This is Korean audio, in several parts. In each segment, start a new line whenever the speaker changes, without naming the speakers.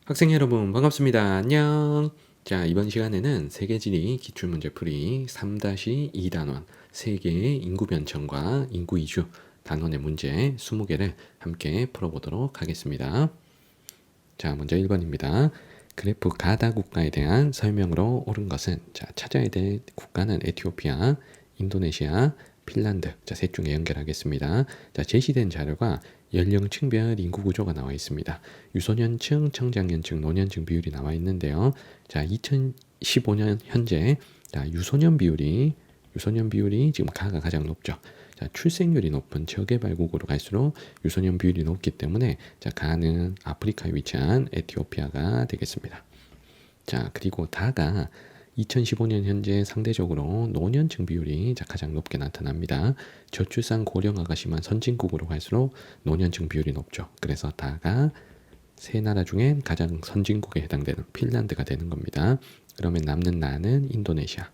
학생 여러분 반갑습니다. 안녕. 자, 이번 시간에는 세계지리 기출문제풀이 3-2단원 세계의 인구 변천과 인구 이주 단원의 문제 20개를 함께 풀어보도록 하겠습니다. 자, 먼저 1번입니다. 그래프 가다 국가에 대한 설명으로 옳은 것은 찾아야 될 국가는 에티오피아, 인도네시아, 핀란드. 자, 셋 중에 연결하겠습니다. 자, 제시된 자료가 연령층별 인구 구조가 나와 있습니다. 유소년층, 청장년층, 노년층 비율이 나와 있는데요. 자, 2015년 현재 유소년 비율이 지금 가가 가장 높죠. 자, 출생률이 높은 저개발국으로 갈수록 유소년 비율이 높기 때문에 가는 아프리카에 위치한 에티오피아가 되겠습니다. 자, 그리고 다가 2015년 현재 상대적으로 노년층 비율이 가장 높게 나타납니다. 저출산 고령화가 심한 선진국으로 갈수록 노년층 비율이 높죠. 그래서 다가 세 나라 중엔 가장 선진국에 해당되는 핀란드가 되는 겁니다. 그러면 남는 나는 인도네시아.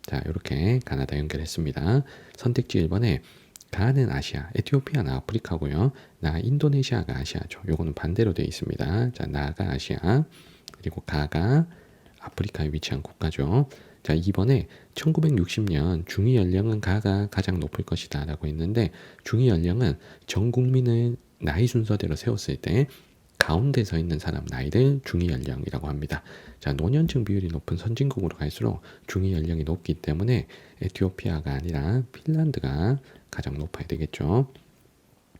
자, 이렇게 가나다 연결했습니다. 선택지 1번에 가는 아시아, 에티오피아는 아프리카고요. 나 인도네시아가 아시아죠. 요거는 반대로 되어 있습니다. 자, 나가 아시아, 그리고 가가 아프리카에 위치한 국가죠. 자, 2번에 1960년 중위 연령은 가가 가장 높을 것이다 라고 했는데, 중위 연령은 전 국민을 나이 순서대로 세웠을 때 가운데 서 있는 사람 나이를 중위 연령이라고 합니다. 자, 노년층 비율이 높은 선진국으로 갈수록 중위 연령이 높기 때문에 에티오피아가 아니라 핀란드가 가장 높아야 되겠죠.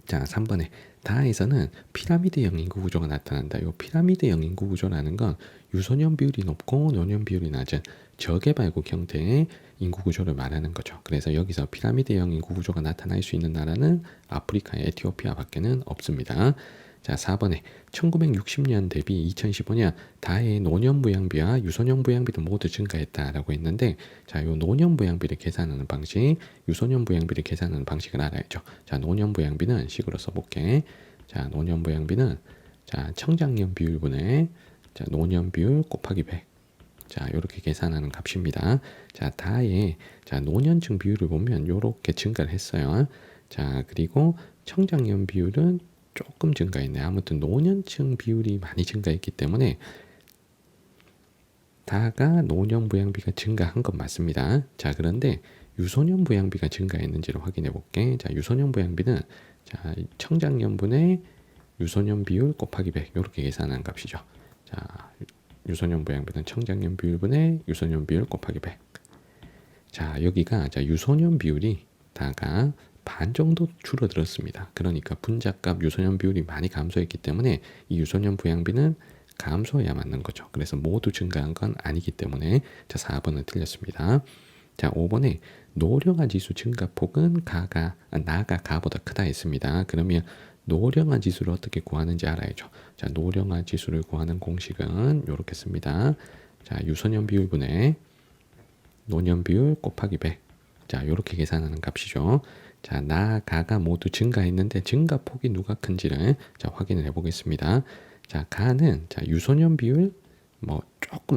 자, 3번에 다에서는 피라미드형 인구 구조가 나타난다. 이 피라미드형 인구 구조라는 건 유소년 비율이 높고 노년 비율이 낮은 저개발국 형태의 인구 구조를 말하는 거죠. 그래서 여기서 피라미드형 인구 구조가 나타날 수 있는 나라는 아프리카의 에티오피아밖에는 없습니다. 자, 4번에 1960년 대비 2015년 다의 노년 부양비와 유소년 부양비도 모두 증가했다라고 했는데, 자, 요 노년 부양비를 계산하는 방식, 유소년 부양비를 계산하는 방식을 알아야죠. 자, 노년 부양비는 식으로 써볼게. 자, 노년 부양비는 청장년 비율분의 노년 비율 곱하기 100. 자, 이렇게 계산하는 값입니다. 자, 다의 노년층 비율을 보면 이렇게 증가를 했어요. 자, 그리고 청장년 비율은 조금 증가했네. 아무튼 노년층 비율이 많이 증가했기 때문에 다가 노년 부양비가 증가한 건 맞습니다. 자, 그런데 유소년 부양비가 증가했는지를 확인해 볼게. 자, 유소년 부양비는 청장년분의 유소년 비율 곱하기 100 이렇게 계산한 값이죠. 자, 유소년 부양비는 청장년 비율분의 유소년 비율 곱하기 100. 자, 여기가 유소년 비율이 다가 반 정도 줄어들었습니다. 그러니까 분자값 유소년 비율이 많이 감소했기 때문에 이 유소년 부양비는 감소해야 맞는 거죠. 그래서 모두 증가한 건 아니기 때문에 4번은 틀렸습니다. 자, 5번에 노령화 지수 증가폭은 나가 가보다 크다 했습니다. 그러면 노령화 지수를 어떻게 구하는지 알아야죠. 자, 노령화 지수를 구하는 공식은 이렇게 씁니다. 자, 유소년 비율분의 노년 비율 곱하기 100. 자, 이렇게 계산하는 값이죠. 자, 가가 모두 증가했는데 증가폭이 누가 큰지를 확인을 해보겠습니다. 자, 가는 유소년 비율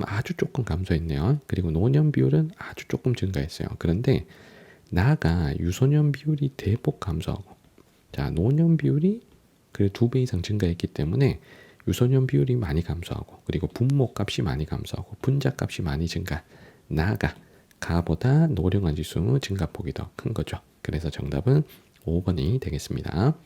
아주 조금 감소했네요. 그리고 노년 비율은 아주 조금 증가했어요. 그런데 나가 유소년 비율이 대폭 감소하고 노년 비율이 그래 2배 이상 증가했기 때문에 유소년 비율이 많이 감소하고, 그리고 분모 값이 많이 감소하고 분자 값이 많이 증가. 가보다 노령화 지수 증가폭이 더 큰 거죠. 그래서 정답은 5번이 되겠습니다.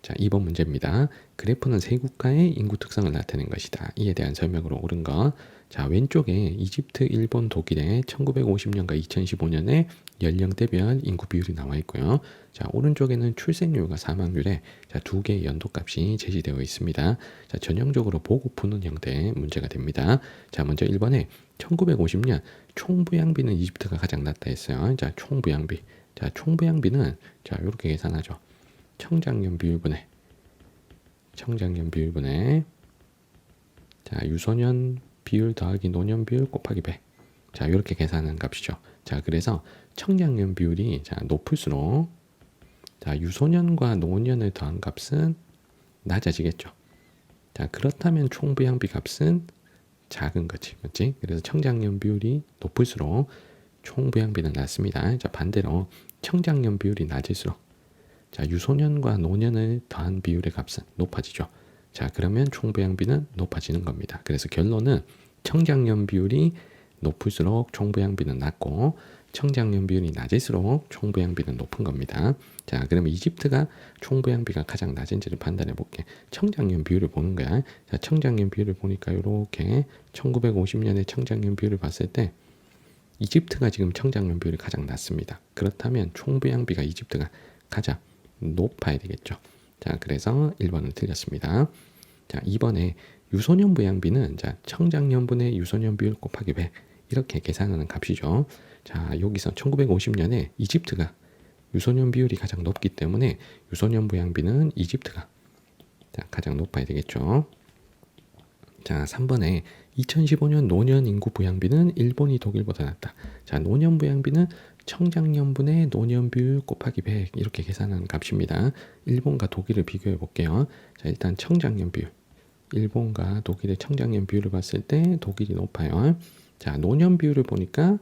자, 2번 문제입니다. 그래프는 세 국가의 인구 특성을 나타낸 것이다. 이에 대한 설명으로 옳은 것. 자, 왼쪽에 이집트, 일본, 독일의 1950년과 2015년의 연령대별 인구 비율이 나와 있고요. 자, 오른쪽에는 출생률과 사망률에 두 개의 연도값이 제시되어 있습니다. 자, 전형적으로 보고 푸는 형태의 문제가 됩니다. 자, 먼저 1번에 1950년 총부양비는 이집트가 가장 낮다 했어요. 자, 총부양비. 자, 총부양비는 이렇게 계산하죠. 청장년 비율분의 유소년 비율 더하기 노년 비율 곱하기 100. 자, 이렇게 계산하는 값이죠. 자, 그래서 청장년 비율이 높을수록 유소년과 노년을 더한 값은 낮아지겠죠. 자, 그렇다면 총부양비 값은 작은 거지, 맞지? 그래서 청장년 비율이 높을수록 총부양비는 낮습니다. 자, 반대로 청장년 비율이 낮을수록 유소년과 노년을 더한 비율의 값은 높아지죠. 자, 그러면 총부양비는 높아지는 겁니다. 그래서 결론은 청장년 비율이 높을수록 총부양비는 낮고 청장년 비율이 낮을수록 총부양비는 높은 겁니다. 자, 그러면 이집트가 총부양비가 가장 낮은지를 판단해 볼게. 청장년 비율을 보는 거야. 자, 청장년 비율을 보니까 이렇게 1950년에 청장년 비율을 봤을 때 이집트가 지금 청장년 비율이 가장 낮습니다. 그렇다면 총부양비가 이집트가 가장 높아야 되겠죠. 자, 그래서 1번은 틀렸습니다. 자, 2번에 유소년 부양비는 자, 청장년분의 유소년 비율 곱하기 100 이렇게 계산하는 값이죠. 자, 여기서 1950년에 이집트가 유소년 비율이 가장 높기 때문에 유소년 부양비는 이집트가 자, 가장 높아야 되겠죠. 자, 3번에 2015년 노년 인구 부양비는 일본이 독일보다 낮다. 자, 노년 부양비는 청장년분의 노년 비율 곱하기 100 이렇게 계산하는 값입니다. 일본과 독일을 비교해 볼게요. 자, 일단 청장년 비율. 일본과 독일의 청장년 비율을 봤을 때 독일이 높아요. 자, 노년 비율을 보니까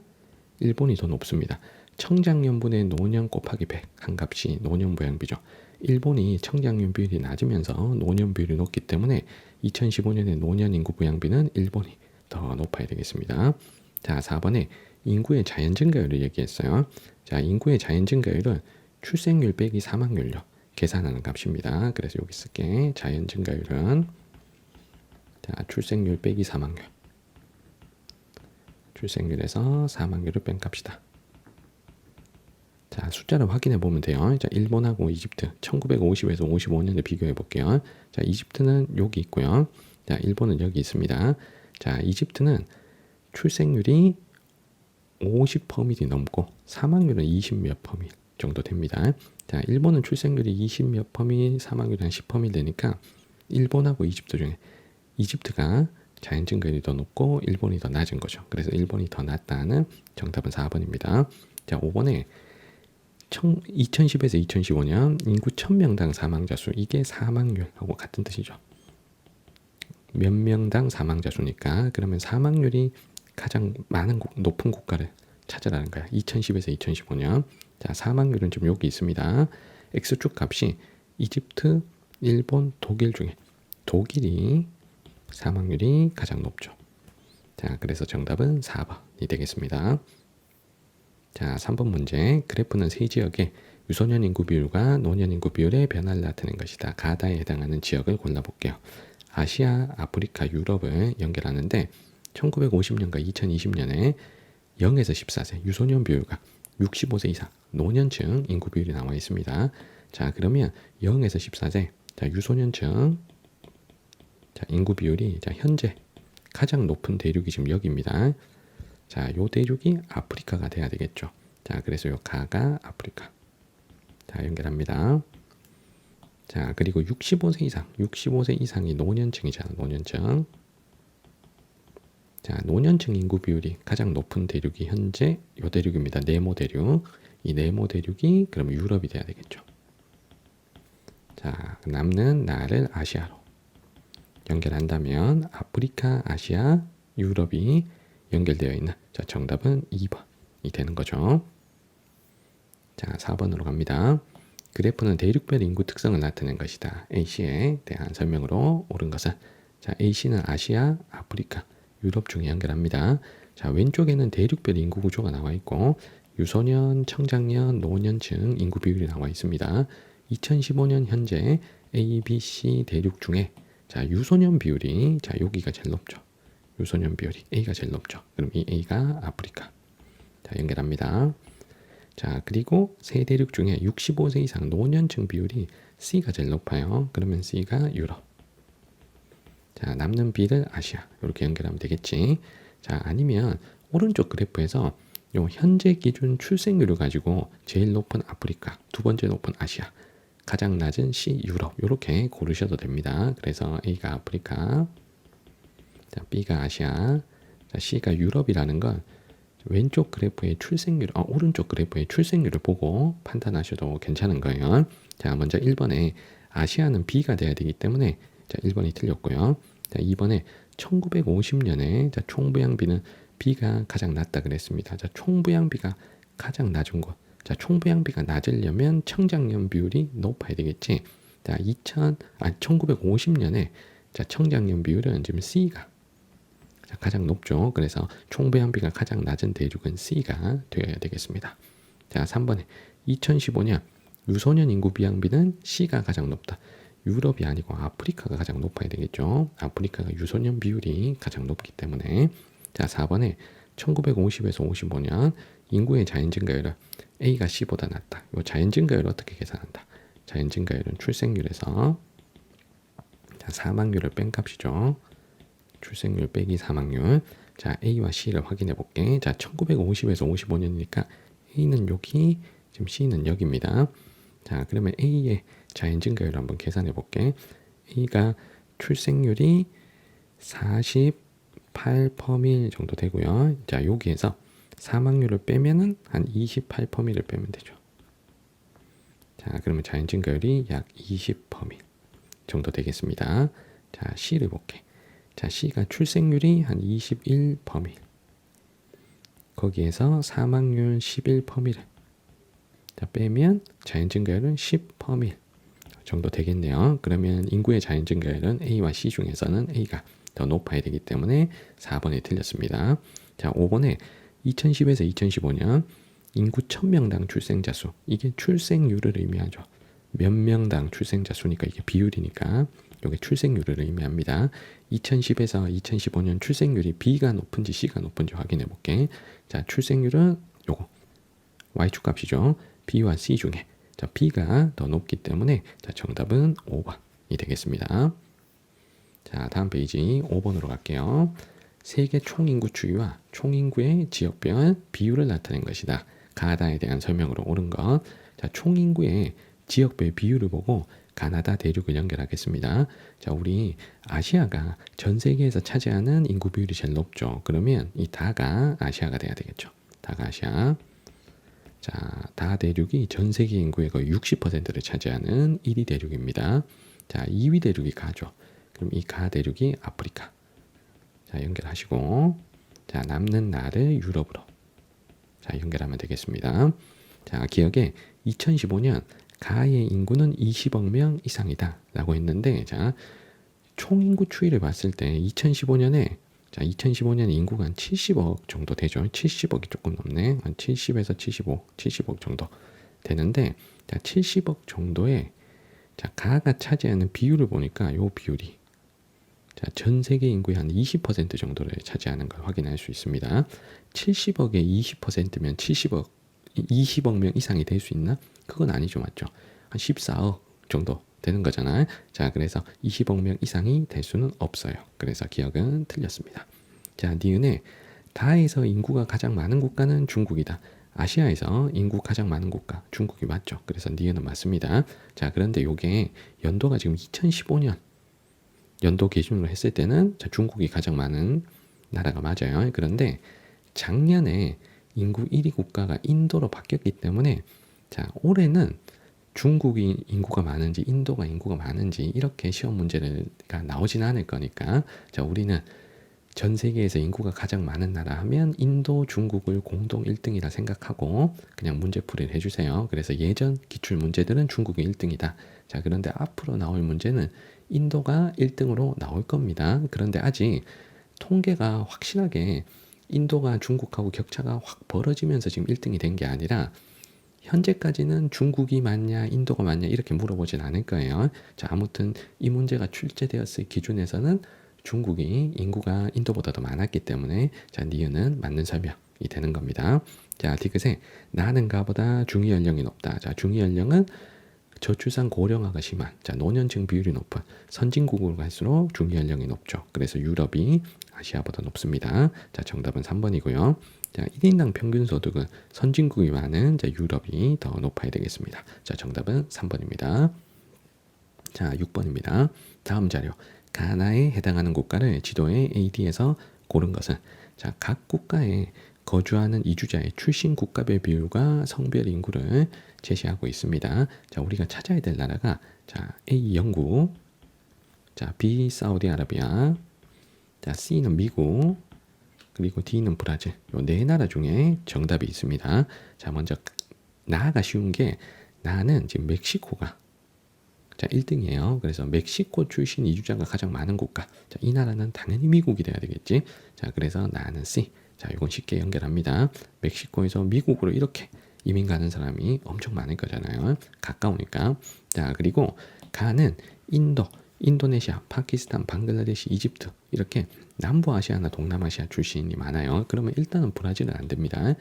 일본이 더 높습니다. 청장년분의 노년 곱하기 100 한 값이 노년 부양비죠. 일본이 청장년 비율이 낮으면서 노년 비율이 높기 때문에 2015년에 노년 인구 부양비는 일본이 더 높아야 되겠습니다. 자, 4번에 인구의 자연 증가율을 얘기했어요. 자, 인구의 자연 증가율은 출생률 빼기 사망률로 계산하는 값입니다. 그래서 여기 쓸게. 자연 증가율은 자, 출생률 빼기 사망률. 출생률에서 사망률을 뺀 값이다. 자, 숫자를 확인해 보면 돼요. 자, 일본하고 이집트 1950에서 55년을 비교해 볼게요. 자, 이집트는 여기 있고요. 자, 일본은 여기 있습니다. 자, 이집트는 출생률이 50% 넘고 사망률은 20몇 퍼밀 정도 됩니다. 자, 일본은 출생률이 20몇 퍼밀, 사망률이 한 10% 되니까 일본하고 이집트 중에 이집트가 자연 증가율이 더 높고 일본이 더 낮은 거죠. 그래서 일본이 더 낮다는 정답은 4번입니다. 자, 5번에 2010에서 2015년 인구 1000명당 사망자 수 이게 사망률하고 같은 뜻이죠. 몇 명당 사망자 수니까 그러면 사망률이 가장 많은 높은 국가를 찾으라는 거야. 2010에서 2015년. 자, 사망률은 지금 여기 있습니다. X축 값이 이집트, 일본, 독일 중에 독일이 사망률이 가장 높죠. 자, 그래서 정답은 4번이 되겠습니다. 자, 3번 문제. 그래프는 세 지역의 유소년 인구 비율과 노년 인구 비율의 변화를 나타낸 것이다. 가다에 해당하는 지역을 골라볼게요. 아시아, 아프리카, 유럽을 연결하는데 1950년과 2020년에 0에서 14세 유소년 비율과 65세 이상 노년층 인구 비율이 나와 있습니다. 자, 그러면 0에서 14세 자, 유소년층 자, 인구 비율이 자, 현재 가장 높은 대륙이 지금 여기입니다. 자, 요 대륙이 아프리카가 돼야 되겠죠. 자, 그래서 요 가가 아프리카. 자, 연결합니다. 자, 그리고 65세 이상이 노년층이잖아, 노년층. 자, 노년층 인구 비율이 가장 높은 대륙이 현재 요 대륙입니다. 네모 대륙. 이 네모 대륙이 그럼 유럽이 돼야 되겠죠. 자, 남는 나를 아시아로 연결한다면 아프리카, 아시아, 유럽이 연결되어 있는 자, 정답은 2번이 되는 거죠. 자, 4번으로 갑니다. 그래프는 대륙별 인구 특성을 나타낸 것이다. A씨에 대한 설명으로 옳은 것은 자, A씨는 아시아, 아프리카, 유럽 중에 연결합니다. 자, 왼쪽에는 대륙별 인구 구조가 나와 있고 유소년, 청장년, 노년층 인구 비율이 나와 있습니다. 2015년 현재 A, B, C 대륙 중에 자, 유소년 비율이 자, 여기가 제일 높죠. 유소년 비율이 A가 제일 높죠. 그럼 이 A가 아프리카. 자, 연결합니다. 자, 그리고 세 대륙 중에 65세 이상 노년층 비율이 C가 제일 높아요. 그러면 C가 유럽. 자, 남는 B를 아시아. 이렇게 연결하면 되겠지. 자, 아니면 오른쪽 그래프에서 요 현재 기준 출생률을 가지고 제일 높은 아프리카, 두 번째 높은 아시아, 가장 낮은 C 유럽 이렇게 고르셔도 됩니다. 그래서 A가 아프리카, 자, B가 아시아, 자, C가 유럽이라는 건 왼쪽 그래프의 출생률, 오른쪽 그래프의 출생률을 보고 판단하셔도 괜찮은 거예요. 자, 먼저 1번에 아시아는 B가 돼야 되기 때문에 자, 1번이 틀렸고요. 자, 2번에 1950년에 자, 총부양비는 B가 가장 낮다 그랬습니다. 자, 총부양비가 가장 낮은 곳. 자, 총부양비가 낮으려면 청장년 비율이 높아야 되겠지. 자, 1950년에 자, 청장년 비율은 지금 C가 자, 가장 높죠. 그래서 총배양비가 가장 낮은 대륙은 C가 되어야 되겠습니다. 자, 3번에 2015년 유소년 인구 비양비는 C가 가장 높다. 유럽이 아니고 아프리카가 가장 높아야 되겠죠. 아프리카가 유소년 비율이 가장 높기 때문에. 자, 4번에 1950에서 55년 인구의 자연 증가율은 A가 C보다 낮다. 이 자연 증가율을 어떻게 계산한다? 자연 증가율은 출생률에서 자, 사망률을 뺀 값이죠. 출생률 빼기 사망률. 자, A와 C를 확인해 볼게. 자, 1950에서 55년이니까 A는 여기, 지금 C는 여기입니다. 자, 그러면 A의 자연 증가율 한번 계산해 볼게. A가 출생률이 48%밀 정도 되고요. 자, 여기에서 사망률을 빼면은 한 28%밀을 빼면 되죠. 자, 그러면 자연 증가율이 약 20%밀 정도 되겠습니다. 자, C를 볼게. 자, C가 출생률이 한 21%밀. 거기에서 사망률 11%밀을 자, 빼면 자연 증가율은 10%밀 정도 되겠네요. 그러면 인구의 자연 증가율은 A와 C 중에서는 A가 더 높아야 되기 때문에 4번이 틀렸습니다. 자, 5번에 2010에서 2015년 인구 1000명당 출생자 수. 이게 출생률을 의미하죠. 몇 명당 출생자 수니까 이게 비율이니까 이게 출생률을 의미합니다. 2010에서 2015년 출생률이 B가 높은지 C가 높은지 확인해 볼게. 자, 출생률은 요거 Y축 값이죠. B와 C 중에 자, B가 더 높기 때문에 자, 정답은 5번이 되겠습니다. 자, 다음 페이지 5번으로 갈게요. 세계 총인구 추이와 총인구의 지역별 비율을 나타낸 것이다. 가나다에 대한 설명으로 옳은 것. 자, 총인구의 지역별 비율을 보고 가나다 대륙을 연결하겠습니다. 자, 우리 아시아가 전 세계에서 차지하는 인구 비율이 제일 높죠. 그러면 이 다가 아시아가 돼야 되겠죠. 다가 아시아. 자, 다 대륙이 전 세계 인구의 거의 60%를 차지하는 1위 대륙입니다. 자, 2위 대륙이 가죠. 그럼 이 가 대륙이 아프리카. 자, 연결하시고 자, 남는 나를 유럽으로 자, 연결하면 되겠습니다. 자, 기억에 2015년 가의 인구는 20억 명 이상이다 라고 했는데 자, 총인구 추이를 봤을 때 2015년에 자, 2015년 인구가 한 70억 정도 되죠. 70억이 조금 넘네. 한 70에서 75, 70억 정도 되는데 자, 70억 정도의 자, 가가 차지하는 비율을 보니까 요 비율이 자, 전 세계 인구의 한 20% 정도를 차지하는 걸 확인할 수 있습니다. 70억의 20%면 20억 명 이상이 될 수 있나? 그건 아니죠, 맞죠? 한 14억 정도 되는 거잖아요. 자, 그래서 20억 명 이상이 될 수는 없어요. 그래서 기억은 틀렸습니다. 자, 니은에 다에서 인구가 가장 많은 국가는 중국이다. 아시아에서 인구 가장 많은 국가 중국이 맞죠. 그래서 니은은 맞습니다. 자, 그런데 요게 연도가 지금 2015년 연도 기준으로 했을 때는 자, 중국이 가장 많은 나라가 맞아요. 그런데 작년에 인구 1위 국가가 인도로 바뀌었기 때문에 자, 올해는 중국이 인구가 많은지 인도가 인구가 많은지 이렇게 시험 문제가 나오진 않을 거니까 자, 우리는 전 세계에서 인구가 가장 많은 나라 하면 인도, 중국을 공동 1등이라 생각하고 그냥 문제풀이를 해주세요. 그래서 예전 기출 문제들은 중국이 1등이다. 자, 그런데 앞으로 나올 문제는 인도가 1등으로 나올 겁니다. 그런데 아직 통계가 확실하게 인도가 중국하고 격차가 확 벌어지면서 지금 1등이 된 게 아니라 현재까지는 중국이 맞냐 인도가 맞냐 이렇게 물어보진 않을 거예요. 자, 아무튼 이 문제가 출제되었을 기준에서는 중국이 인구가 인도보다 더 많았기 때문에 자, 니은은 맞는 설명이 되는 겁니다. 자, 디귿에 나는 가보다 중위 연령이 높다. 자, 중위 연령은 저출산 고령화가 심한 자, 노년층 비율이 높은 선진국으로 갈수록 중위 연령이 높죠. 그래서 유럽이 아시아보다 높습니다. 자, 정답은 3번이고요. 자, 1인당 평균 소득은 선진국이 많은 자, 유럽이 더 높아야 되겠습니다. 자, 정답은 3번입니다. 자, 6번입니다. 다음 자료. 가나에 해당하는 국가를 지도의 AD에서 고른 것은 자, 각 국가에 거주하는 이주자의 출신 국가별 비율과 성별 인구를 제시하고 있습니다. 자, 우리가 찾아야 될 나라가 자, A 영국, 자, B 사우디아라비아, 자, C는 미국, 그리고 D는 브라질. 요 네 나라 중에 정답이 있습니다. 자, 먼저 나가 쉬운 게 나는 지금 멕시코가 자, 1등이에요. 그래서 멕시코 출신 이주자가 가장 많은 국가. 자, 이 나라는 당연히 미국이 돼야 되겠지. 자, 그래서 나는 C. 자, 이건 쉽게 연결합니다. 멕시코에서 미국으로 이렇게 이민 가는 사람이 엄청 많을 거잖아요. 가까우니까. 자, 그리고 가는 인도, 인도네시아, 파키스탄, 방글라데시, 이집트 이렇게 남부아시아나 동남아시아 출신이 많아요. 그러면 일단은 브라질은 안 됩니다.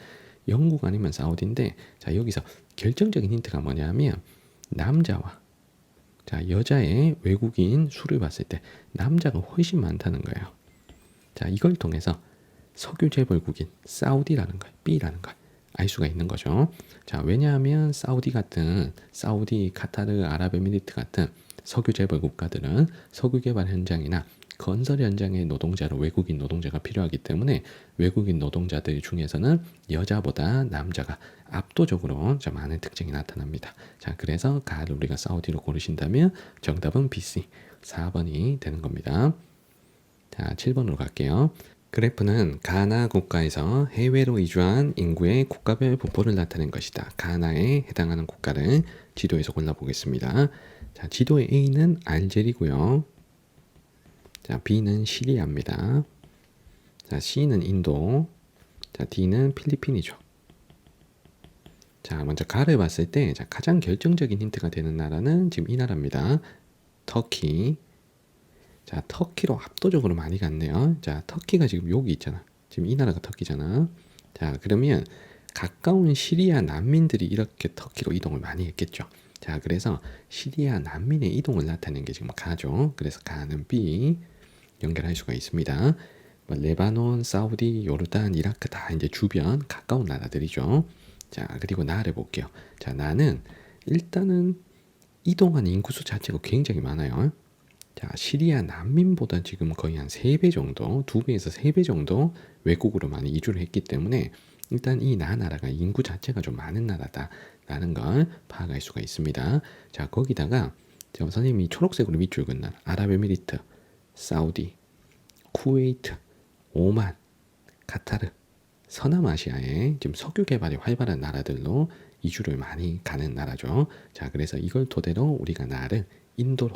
영국 아니면 사우디인데, 자, 여기서 결정적인 힌트가 뭐냐면 남자와 자, 여자의 외국인 수를 봤을 때 남자가 훨씬 많다는 거예요. 자, 이걸 통해서 석유 재벌국인 사우디라는 걸, B라는 걸 알 수가 있는 거죠. 자, 왜냐하면 사우디, 카타르, 아랍에미리트 같은 석유 재벌 국가들은 석유 개발 현장이나 건설 현장의 노동자로 외국인 노동자가 필요하기 때문에 외국인 노동자들 중에서는 여자보다 남자가 압도적으로 좀 많은 특징이 나타납니다. 자, 그래서 가를 우리가 사우디로 고르신다면 정답은 BC 4번이 되는 겁니다. 자, 7번으로 갈게요. 그래프는 가나 국가에서 해외로 이주한 인구의 국가별 분포를 나타낸 것이다. 가나에 해당하는 국가를 지도에서 골라보겠습니다. 자, 지도의 A는 알제리고요. 자, B는 시리아입니다. 자, C는 인도. 자, D는 필리핀이죠. 자, 먼저 가를 봤을 때 자, 가장 결정적인 힌트가 되는 나라는 지금 이 나라입니다. 터키. 자, 터키로 압도적으로 많이 갔네요. 자, 터키가 지금 여기 있잖아. 지금 이 나라가 터키잖아. 자, 그러면 가까운 시리아 난민들이 이렇게 터키로 이동을 많이 했겠죠. 자, 그래서 시리아 난민의 이동을 나타낸 게 지금 가죠. 그래서 가는 B 연결할 수가 있습니다. 뭐 레바논, 사우디, 요르단, 이라크 다 이제 주변 가까운 나라들이죠. 자, 그리고 나를 볼게요. 자, 나는 일단은 이동한 인구수 자체가 굉장히 많아요. 자, 시리아 난민보다 지금 거의 한 3배 정도, 2배에서 3배 정도 외국으로 많이 이주를 했기 때문에 일단 이 나라가 인구 자체가 좀 많은 나라다라는 걸 파악할 수가 있습니다. 자, 거기다가 선생님이 초록색으로 밑줄 긋는 아랍에미리트, 사우디, 쿠웨이트, 오만, 카타르, 서남아시아에 지금 석유 개발이 활발한 나라들로 이주를 많이 가는 나라죠. 자, 그래서 이걸 토대로 우리가 나를 인도로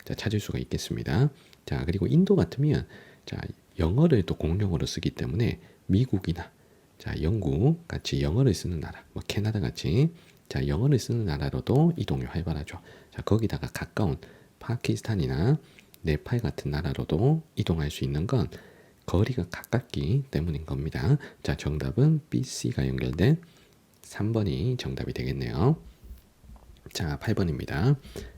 자, 찾을 수가 있겠습니다. 자, 그리고 인도 같으면 자, 영어를 또 공용어로 쓰기 때문에 미국이나 자, 영국 같이 영어를 쓰는 나라, 뭐 캐나다 같이 자, 영어를 쓰는 나라로도 이동이 활발하죠. 자, 거기다가 가까운 파키스탄이나 네팔 같은 나라로도 이동할 수 있는 건 거리가 가깝기 때문인 겁니다. 자, 정답은 BC가 연결된 3번이 정답이 되겠네요. 자, 8번입니다.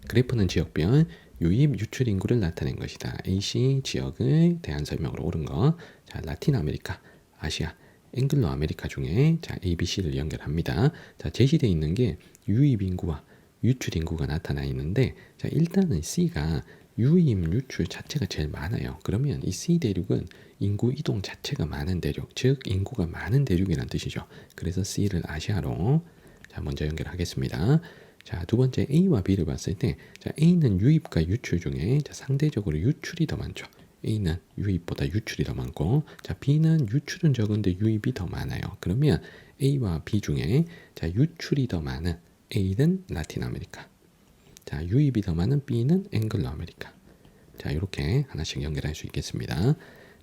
그래프는 지역별 유입 유출 인구를 나타낸 것이다. AC 지역을 대한 설명으로 옳은 거. 자, 라틴 아메리카, 아시아, 앵글로 아메리카 중에 자, ABC를 연결합니다. 자, 제시되어 있는 게 유입 인구와 유출 인구가 나타나 있는데 자, 일단은 C가 유입 유출 자체가 제일 많아요. 그러면 이 C 대륙은 인구 이동 자체가 많은 대륙, 즉 인구가 많은 대륙이란 뜻이죠. 그래서 C를 아시아로 자, 먼저 연결하겠습니다. 자, 두 번째 A와 B를 봤을 때 자, A는 유입과 유출 중에 자, 상대적으로 유출이 더 많죠. A는 유입보다 유출이 더 많고 자, B는 유출은 적은데 유입이 더 많아요. 그러면 A와 B 중에 자, 유출이 더 많은 A는 라틴 아메리카. 자, 유입이 더 많은 B는 앵글로 아메리카. 자, 이렇게 하나씩 연결할 수 있겠습니다.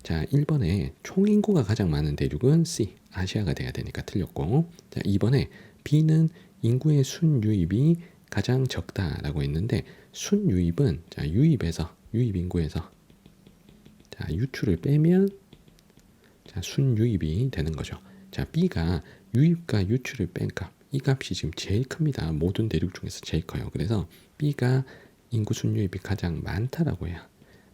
자, 1번에 총인구가 가장 많은 대륙은 C, 아시아가 돼야 되니까 틀렸고 자, 2번에 B는 인구의 순유입이 가장 적다라고 했는데 순유입은 자, 유입 인구에서 자, 유출을 빼면 자, 순유입이 되는 거죠. 자, B가 유입과 유출을 뺀 값, 이 값이 지금 제일 큽니다. 모든 대륙 중에서 제일 커요. 그래서 B가 인구 순유입이 가장 많다라고 해야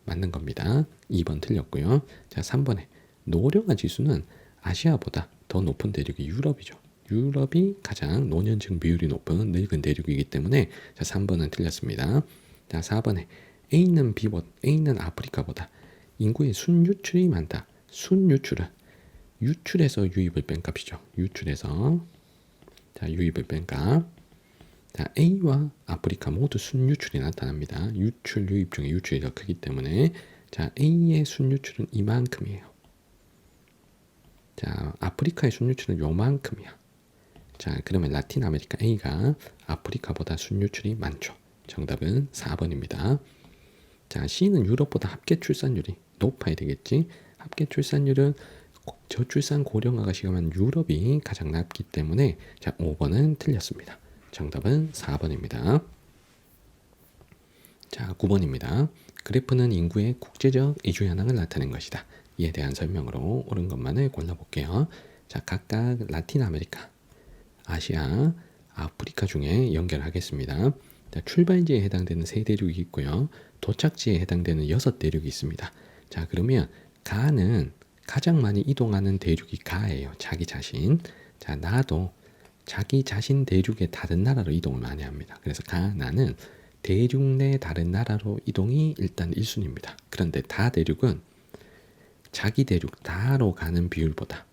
맞는 겁니다. 2번 틀렸고요. 자, 3번에 노령화 지수는 아시아보다 더 높은 대륙이 유럽이죠. 유럽이 가장 노년층 비율이 높은 늙은 대륙이기 때문에 자, 3번은 틀렸습니다. 자, 4번에 A는 아프리카보다 인구의 순유출이 많다. 순유출은 유출에서 유입을 뺀 값이죠. 유출에서 자, 유입을 뺀 값. 자, A와 아프리카 모두 순유출이 나타납니다. 유출, 유입 중에 유출이 더 크기 때문에 자, A의 순유출은 이만큼이에요. 자, 아프리카의 순유출은 요만큼이야. 자, 그러면 라틴 아메리카 A가 아프리카보다 순유출이 많죠. 정답은 4번입니다. 자, C는 유럽보다 합계 출산율이 높아야 되겠지. 합계 출산율은 저출산 고령화가 심한 유럽이 가장 낮기 때문에 자, 5번은 틀렸습니다. 정답은 4번입니다. 자, 9번입니다. 그래프는 인구의 국제적 이주 현황을 나타낸 것이다. 이에 대한 설명으로 옳은 것만을 골라볼게요. 자, 각각 라틴 아메리카, 아시아, 아프리카 중에 연결하겠습니다. 자, 출발지에 해당되는 세 대륙이 있고요. 도착지에 해당되는 6대륙이 있습니다. 자, 그러면 가는 가장 많이 이동하는 대륙이 가예요. 자기 자신. 자, 나도 자기 자신 대륙의 다른 나라로 이동을 많이 합니다. 그래서 가나는 대륙 내 다른 나라로 이동이 일단 1순위입니다. 그런데 다 대륙은 자기 대륙 다로 가는 비율보다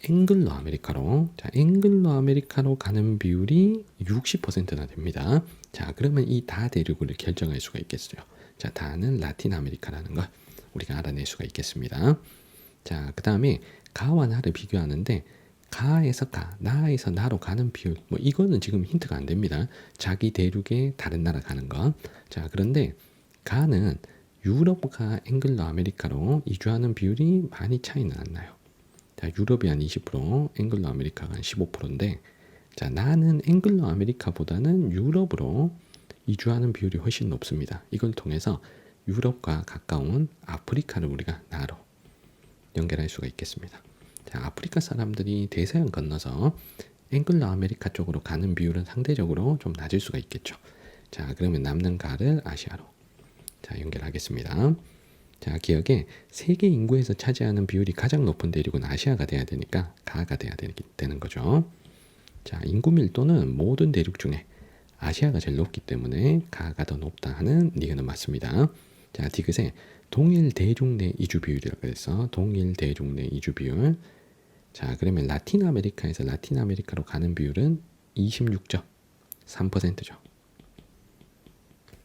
앵글로 아메리카로, 자, 앵글로 아메리카로 가는 비율이 60%나 됩니다. 자, 그러면 이 다 대륙을 결정할 수가 있겠어요. 자, 다는 라틴 아메리카라는 걸 우리가 알아낼 수가 있겠습니다. 자, 그 다음에 가와 나를 비교하는데 가에서 가, 나에서 나로 가는 비율, 뭐 이거는 지금 힌트가 안 됩니다. 자기 대륙에 다른 나라 가는 거. 자, 그런데 가는 유럽과 앵글로 아메리카로 이주하는 비율이 많이 차이는 안 나요. 자, 유럽이 한 20%, 앵글로 아메리카가 한 15%인데, 자, 나는 앵글로 아메리카보다는 유럽으로 이주하는 비율이 훨씬 높습니다. 이걸 통해서 유럽과 가까운 아프리카를 우리가 나로 연결할 수가 있겠습니다. 자, 아프리카 사람들이 대서양 건너서 앵글로 아메리카 쪽으로 가는 비율은 상대적으로 좀 낮을 수가 있겠죠. 자, 그러면 남는 가를 아시아로 자, 연결하겠습니다. 자, 기억에 세계 인구에서 차지하는 비율이 가장 높은 대륙은 아시아가 돼야 되니까 가가 돼야 되는 거죠. 자, 인구 밀도는 모든 대륙 중에 아시아가 제일 높기 때문에 가가 더 높다 하는 니은은 맞습니다. 자, 디귿에 동일 대륙 내 이주 비율이라고 해서 동일 대륙 내 이주 비율. 자, 그러면 라틴 아메리카에서 라틴 아메리카로 가는 비율은 26.3%죠.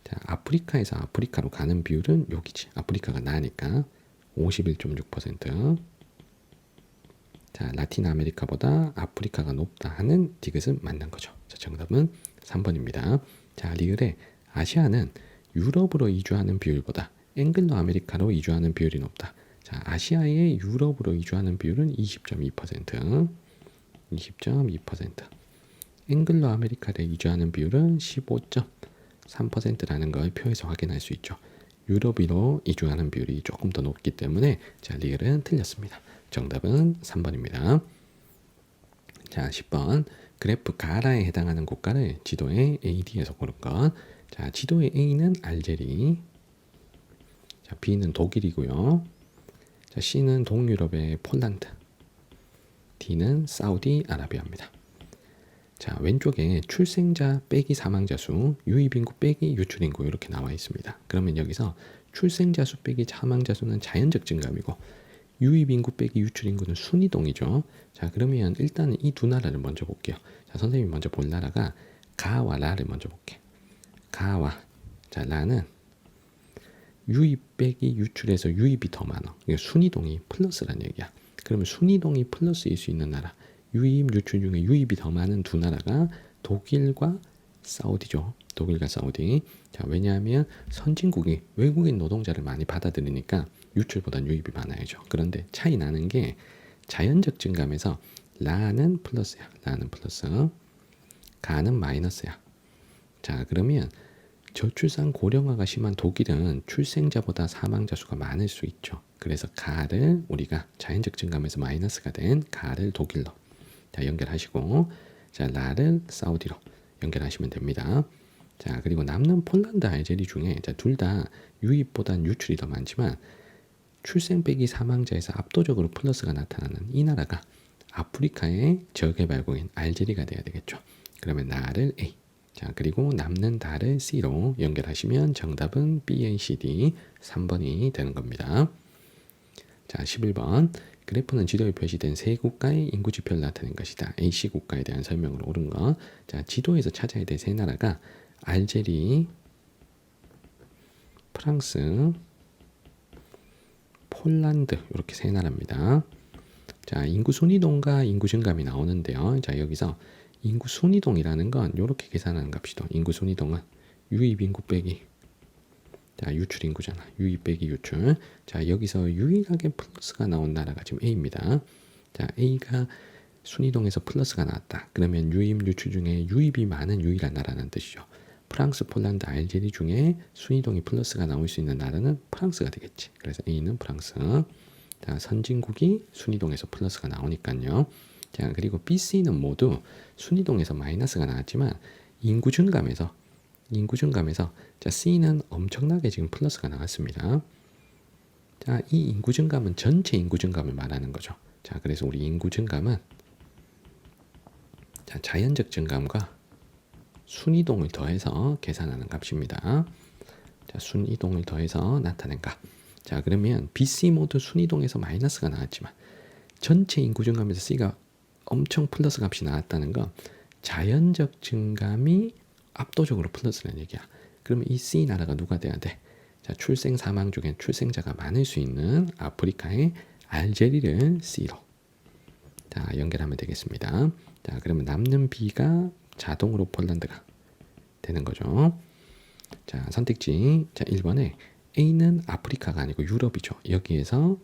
자, 아프리카에서 아프리카로 가는 비율은 여기지. 아프리카가 나니까 51.6%. 자, 라틴 아메리카보다 아프리카가 높다 하는 디귿은 맞는 거죠. 자, 정답은 3번입니다. 자, 리을에 아시아는 유럽으로 이주하는 비율보다 앵글로 아메리카로 이주하는 비율이 높다. 자, 아시아의 유럽으로 이주하는 비율은 20.2%. 20.2%. 앵글로 아메리카로 이주하는 비율은 15.3%라는 걸 표에서 확인할 수 있죠. 유럽으로 이주하는 비율이 조금 더 높기 때문에 자, 리을은 틀렸습니다. 정답은 3번입니다. 자, 10번. 그래프 가라에 해당하는 국가를 지도의 AD에서 고른 것. 자, 지도의 A는 알제리. 자, B는 독일이고요. 자, C는 동유럽의 폴란드. D는 사우디아라비아입니다. 자, 왼쪽에 출생자 빼기 사망자 수, 유입인구 빼기 유출인구 이렇게 나와 있습니다. 그러면 여기서 출생자 수 빼기 사망자 수는 자연적 증감이고 유입인구 빼기 유출인구는 순이동이죠. 자, 그러면 일단은 이 두 나라를 먼저 볼게요. 자, 선생님이 먼저 볼 나라가 가와 라를 먼저 볼게요. 가와, 자, 라는 유입 빼기 유출에서 유입이 더 많아. 이게 순이동이 플러스란 얘기야. 그러면 순이동이 플러스일 수 있는 나라, 유입, 유출 중에 유입이 더 많은 두 나라가 독일과 사우디죠. 독일과 사우디. 자, 왜냐하면 선진국이 외국인 노동자를 많이 받아들이니까 유출보다 유입이 많아야죠. 그런데 차이 나는 게 자연적 증감에서 라는 플러스야. 라는 플러스. 가는 마이너스야. 자, 그러면 저출산 고령화가 심한 독일은 출생자보다 사망자 수가 많을 수 있죠. 그래서 가를 우리가 자연적 증감에서 마이너스가 된 가를 독일로 자, 연결하시고 자, 라를 사우디로 연결하시면 됩니다. 자, 그리고 남는 폴란드, 알제리 중에 둘 다 유입보단 유출이 더 많지만 출생 빼기 사망자에서 압도적으로 플러스가 나타나는 이 나라가 아프리카의 저개발국인 알제리가 돼야 되겠죠. 그러면 나를 A, 자, 그리고 남는 다를 C로 연결하시면 정답은 B, A, C, D 3번이 되는 겁니다. 자, 11번. 그래프는 지도에 표시된 세 국가의 인구 지표를 나타낸 것이다. A씨 국가에 대한 설명으로 옳은 거. 자, 지도에서 찾아야 될 세 나라가 알제리, 프랑스, 폴란드 이렇게 세 나라입니다. 자, 인구 순이동과 인구 증감이 나오는데요. 자, 여기서 인구 순이동이라는 건 이렇게 계산하는 값이죠. 인구 순이동은 유입 인구 빼기 자 유출 인구잖아. 유입 빼기 유출. 자 여기서 유일하게 플러스가 나온 나라가 지금 A입니다. 자 A가 순이동에서 플러스가 나왔다. 그러면 유입 유출 중에 유입이 많은 유일한 나라는 뜻이죠. 프랑스, 폴란드, 알제리 중에 순이동이 플러스가 나올 수 있는 나라는 프랑스가 되겠지. 그래서 A는 프랑스. 자 선진국이 순이동에서 플러스가 나오니까요. 자 그리고 B, C는 모두 순이동에서 마이너스가 나왔지만 인구 증감에서 자 C는 엄청나게 지금 플러스가 나왔습니다. 자 이 인구 증감은 전체 인구 증감을 말하는 거죠. 자 그래서 우리 인구 증감은 자 자연적 증감과 순이동을 더해서 계산하는 값입니다. 자 순이동을 더해서 나타낸 값. 자 그러면 B, C 모두 순이동에서 마이너스가 나왔지만 전체 인구 증감에서 C가 엄청 플러스 값이 나왔다는 건 자연적 증감이 압도적으로 플러스라는 얘기야. 그러면 이 C 나라가 누가 돼야 돼? 자, 출생 사망 중에 출생자가 많을 수 있는 아프리카의 알제리를 C로 자 연결하면 되겠습니다. 자 그러면 남는 B가 자동으로 폴란드가 되는 거죠. 자 선택지 자 1번에 A는 아프리카가 아니고 유럽이죠. 여기에서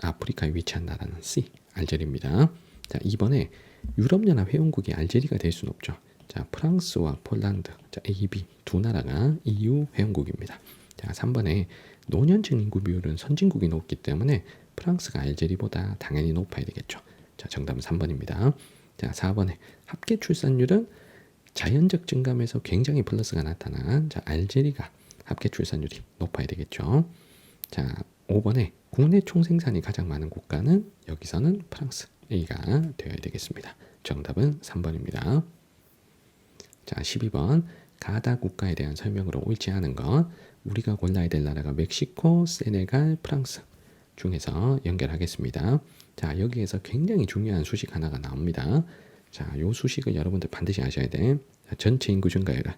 아프리카에 위치한 나라는 C 알제리입니다. 자 2번에 유럽연합 회원국이 알제리가 될 수는 없죠. 자 프랑스와 폴란드 자 A, B 두 나라가 EU 회원국입니다. 자 3번에 노년층 인구 비율은 선진국이 높기 때문에 프랑스가 알제리보다 당연히 높아야 되겠죠. 자 정답은 3번입니다. 자 4번에 합계 출산율은 자연적 증감에서 굉장히 플러스가 나타난 자 알제리가 합계 출산율이 높아야 되겠죠. 자 5번에 국내 총생산이 가장 많은 국가는 여기서는 프랑스 A가 되어야 되겠습니다. 정답은 3번입니다. 자 12번 가다 국가에 대한 설명으로 옳지 않은 것 우리가 골라야 될 나라가 멕시코, 세네갈, 프랑스 중에서 연결하겠습니다. 자 여기에서 굉장히 중요한 수식 하나가 나옵니다. 자 요 수식을 여러분들 반드시 아셔야 돼. 자, 전체 인구 증가율을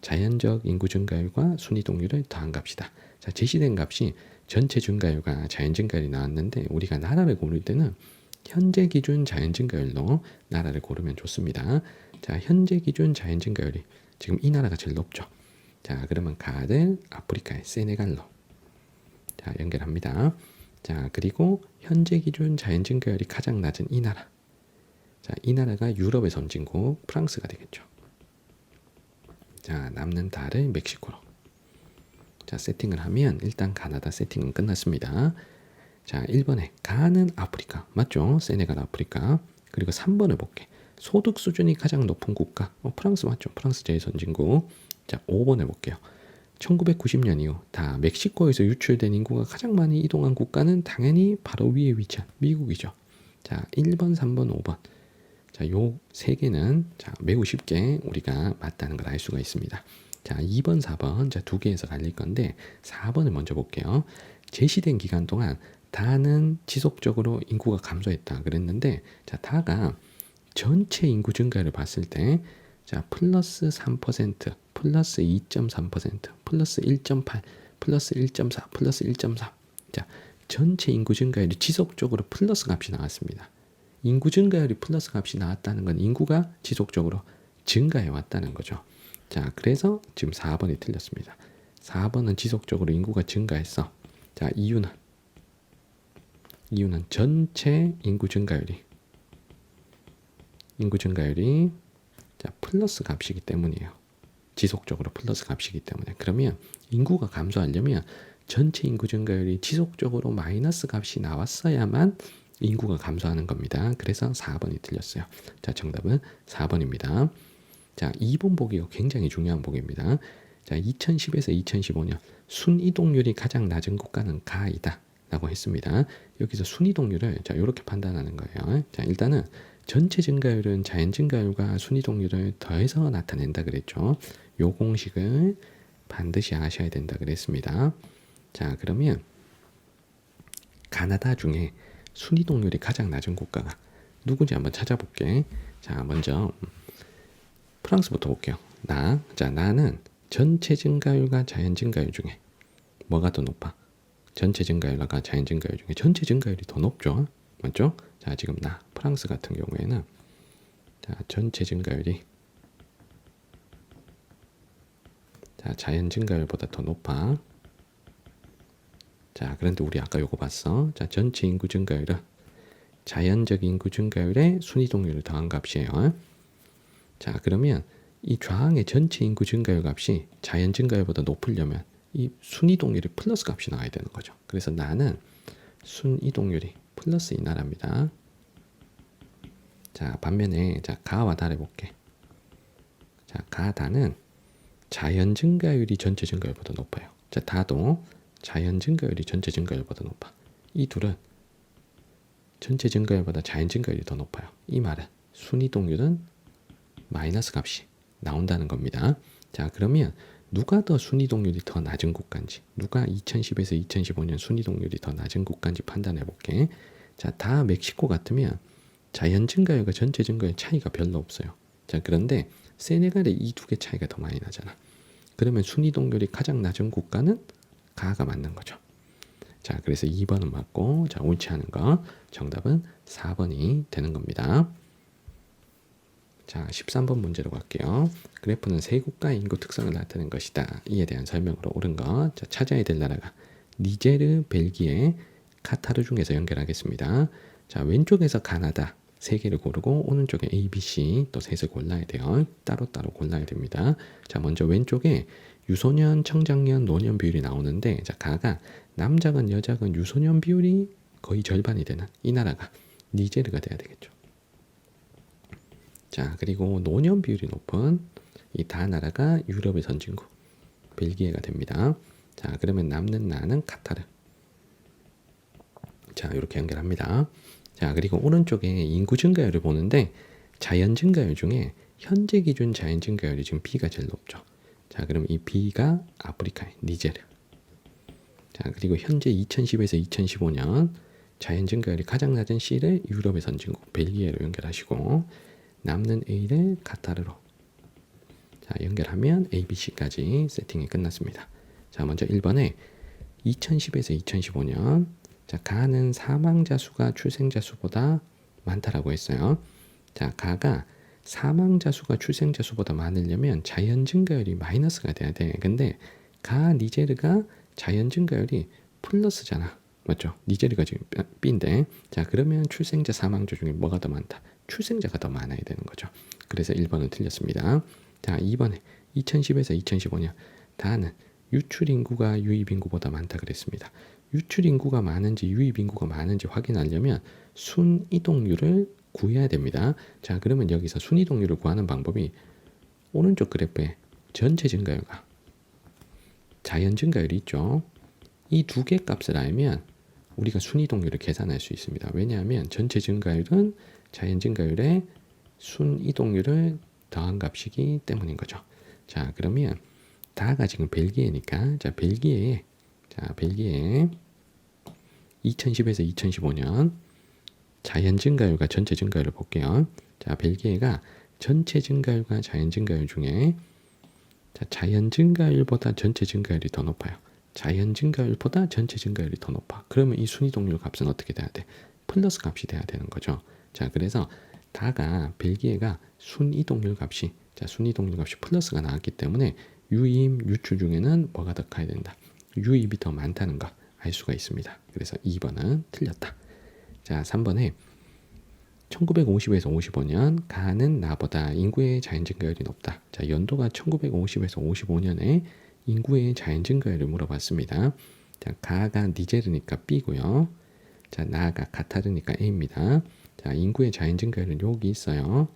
자연적 인구 증가율과 순이동률을 더한 값이다. 자 제시된 값이 전체 증가율과 자연 증가율이 나왔는데 우리가 나라를 고를 때는 현재 기준 자연 증가율로 나라를 고르면 좋습니다. 자 현재 기준 자연 증가율이 지금 이 나라가 제일 높죠. 자 그러면 가를 아프리카의 세네갈로 자 연결합니다. 자 그리고 현재 기준 자연 증가율이 가장 낮은 이 나라 자 이 나라가 유럽의 선진국 프랑스가 되겠죠. 자 남는 달을 멕시코로 자 세팅을 하면 일단 가나다 세팅은 끝났습니다. 자 1번에 가는 아프리카 맞죠? 세네갈 아프리카. 그리고 3번을 볼게. 소득 수준이 가장 높은 국가 프랑스 맞죠? 프랑스 제1선진국. 자 5번을 볼게요. 1990년 이후 다 멕시코에서 유출된 인구가 가장 많이 이동한 국가는 당연히 바로 위에 위치한 미국이죠. 자 1번, 3번, 5번. 자 요 세 개는 자 매우 쉽게 우리가 맞다는 걸 알 수가 있습니다. 자 2번, 4번 자 두 개에서 갈릴 건데 4번을 먼저 볼게요. 제시된 기간 동안 다는 지속적으로 인구가 감소했다 그랬는데 자 다가 전체 인구 증가를 봤을 때 자 플러스 3%, 플러스 2.3%, 플러스 1.8, 플러스 1.4, 플러스 1.4. 자 전체 인구 증가율이 지속적으로 플러스 값이 나왔습니다. 인구 증가율이 플러스 값이 나왔다는 건 인구가 지속적으로 증가해 왔다는 거죠. 자 그래서 지금 4번이 틀렸습니다. 4번은 지속적으로 인구가 증가했어. 자 이유는 전체 인구 증가율이 자 플러스 값이기 때문이에요. 지속적으로 플러스 값이기 때문에. 그러면 인구가 감소하려면 전체 인구 증가율이 지속적으로 마이너스 값이 나왔어야만 인구가 감소하는 겁니다. 그래서 4번이 틀렸어요. 자 정답은 4번입니다. 자 2번 보기가 굉장히 중요한 보기입니다. 자 2010에서 2015년 순이동률이 가장 낮은 국가는 가이다 라고 했습니다. 여기서 순이동률을 자 이렇게 판단하는 거예요. 자 일단은 전체 증가율은 자연 증가율과 순이동률을 더해서 나타낸다 그랬죠. 요 공식을 반드시 아셔야 된다 그랬습니다. 자 그러면 가나다 중에 순이동률이 가장 낮은 국가가 누군지 한번 찾아볼게. 자 먼저 프랑스부터 볼게요. 나는 전체 증가율과 자연 증가율 중에 뭐가 더 높아? 전체 증가율과 자연 증가율 중에 전체 증가율이 더 높죠. 맞죠? 자 지금 프랑스 같은 경우에는 자 전체 증가율이 자, 자연 증가율보다 더 높아. 자, 그런데 우리 아까 요거 봤어. 자, 전체 인구 증가율은 자연적 인구 증가율에 순이동률을 더한 값이에요. 자, 그러면 이 좌항의 전체 인구 증가율 값이 자연 증가율보다 높으려면 이 순이동률이 플러스 값이 나와야 되는 거죠. 그래서 나는 순이동률이 플러스인 나라입니다. 자, 반면에 자, 가와 다를 볼게. 자, 가다는 자연 증가율이 전체 증가율보다 높아요. 자, 다도 자연 증가율이 전체 증가율보다 높아. 이 둘은 전체 증가율보다 자연 증가율이 더 높아요. 이 말은 순이동률은 마이너스 값이 나온다는 겁니다. 자, 그러면 누가 더 순이동률이 더 낮은 국가인지, 누가 2010에서 2015년 순이동률이 더 낮은 국가인지 판단해 볼게. 자, 다 멕시코 같으면 자연 증가율과 전체 증가율 차이가 별로 없어요. 자, 그런데 세네갈의 이 두 개 차이가 더 많이 나잖아. 그러면 순이동률이 가장 낮은 국가는 가가 맞는 거죠. 자, 그래서 2번은 맞고, 자, 옳지 않은 거 정답은 4번이 되는 겁니다. 자, 13번 문제로 갈게요. 그래프는 세 국가의 인구 특성을 나타낸 것이다. 이에 대한 설명으로 옳은 거. 자, 찾아야 될 나라가 니제르, 벨기에, 카타르 중에서 연결하겠습니다. 자, 왼쪽에서 가나다 세 개를 고르고 오른쪽에 A, B, C 또 셋을 골라야 돼요. 따로따로 골라야 됩니다. 자, 먼저 왼쪽에 유소년, 청장년, 노년 비율이 나오는데, 자, 가가 남자건 여자건 유소년 비율이 거의 절반이 되는 이 나라가 니제르가 돼야 되겠죠. 자, 그리고 노년 비율이 높은 이 다 나라가 유럽의 선진국 벨기에가 됩니다. 자, 그러면 남는 나라는 카타르. 자, 이렇게 연결합니다. 자, 그리고 오른쪽에 인구 증가율을 보는데 자연 증가율 중에 현재 기준 자연 증가율이 지금 B가 제일 높죠. 자, 그럼 이 B가 아프리카의 니제르. 자, 그리고 현재 2010에서 2015년 자연 증가율이 가장 낮은 C를 유럽의 선진국 벨기에로 연결하시고 남는 A를 카타르로. 자, 연결하면 A, B, C까지 세팅이 끝났습니다. 자, 먼저 1번에 2010에서 2015년 자, 가는 사망자 수가 출생자 수보다 많다라고 했어요. 자, 가가 사망자 수가 출생자 수보다 많으려면 자연 증가율이 마이너스가 돼야 돼. 근데 가 니제르가 자연 증가율이 플러스잖아. 맞죠? 니제르가 지금 B인데. 자, 그러면 출생자 사망자 중에 뭐가 더 많다? 출생자가 더 많아야 되는 거죠. 그래서 1번은 틀렸습니다. 자, 2번에 2010에서 2015년 다는 유출 인구가 유입 인구보다 많다 그랬습니다. 유출 인구가 많은지 유입 인구가 많은지 확인하려면 순이동률을 구해야 됩니다. 자, 그러면 여기서 순이동률을 구하는 방법이 오른쪽 그래프에 전체 증가율과 자연 증가율이 있죠. 이 두 개 값을 알면 우리가 순이동률을 계산할 수 있습니다. 왜냐하면 전체 증가율은 자연 증가율에 순이동률을 더한 값이기 때문인 거죠. 자, 그러면 다가 지금 벨기에니까 자, 벨기에 2010에서 2015년 자연 증가율과 전체 증가율을 볼게요. 자, 벨기에가 전체 증가율과 자연 증가율 중에 자, 자연 증가율보다 전체 증가율이 더 높아요. 자연 증가율보다 전체 증가율이 더 높아. 그러면 이 순이동률 값은 어떻게 돼야 돼? 플러스 값이 돼야 되는 거죠. 자, 그래서 다가 벨기에가 순이동률 값이 플러스가 나왔기 때문에 유입, 유출 중에는 뭐가 더 커야 된다? 유입이 더 많다는 거 알 수가 있습니다. 그래서 2번은 틀렸다. 자, 3번에 1950에서 55년 가는 나보다 인구의 자연 증가율이 높다. 자, 연도가 1950에서 55년에 인구의 자연 증가율을 물어봤습니다. 자, 가가 니제르니까 B고요. 자, 나가 카타르니까 A입니다. 자, 인구의 자연 증가율은 여기 있어요.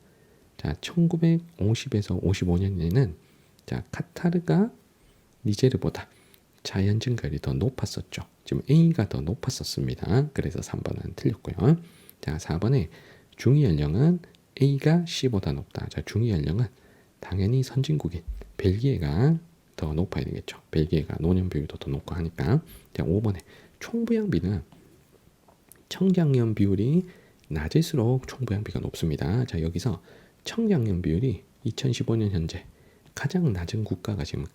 자, 1950에서 55년에는 자, 카타르가 니제르보다 자연 증가율이 더 높았었죠. 지금 A가 더 높았었습니다. 그래서 3번은 틀렸고요. 자, 4번에 중위 연령은 A가 C보다 높다. 자, 중위 연령은 당연히 선진국인 벨기에가 더 높아야 되겠죠. 벨기에가 노년 비율도 더 높고 하니까. 자, 5번에 총부양비는 청장년 비율이 낮을수록 총부양비가 높습니다. 자, 여기서 청장년 비율이 2015년 현재 가장 낮은 국가가 지금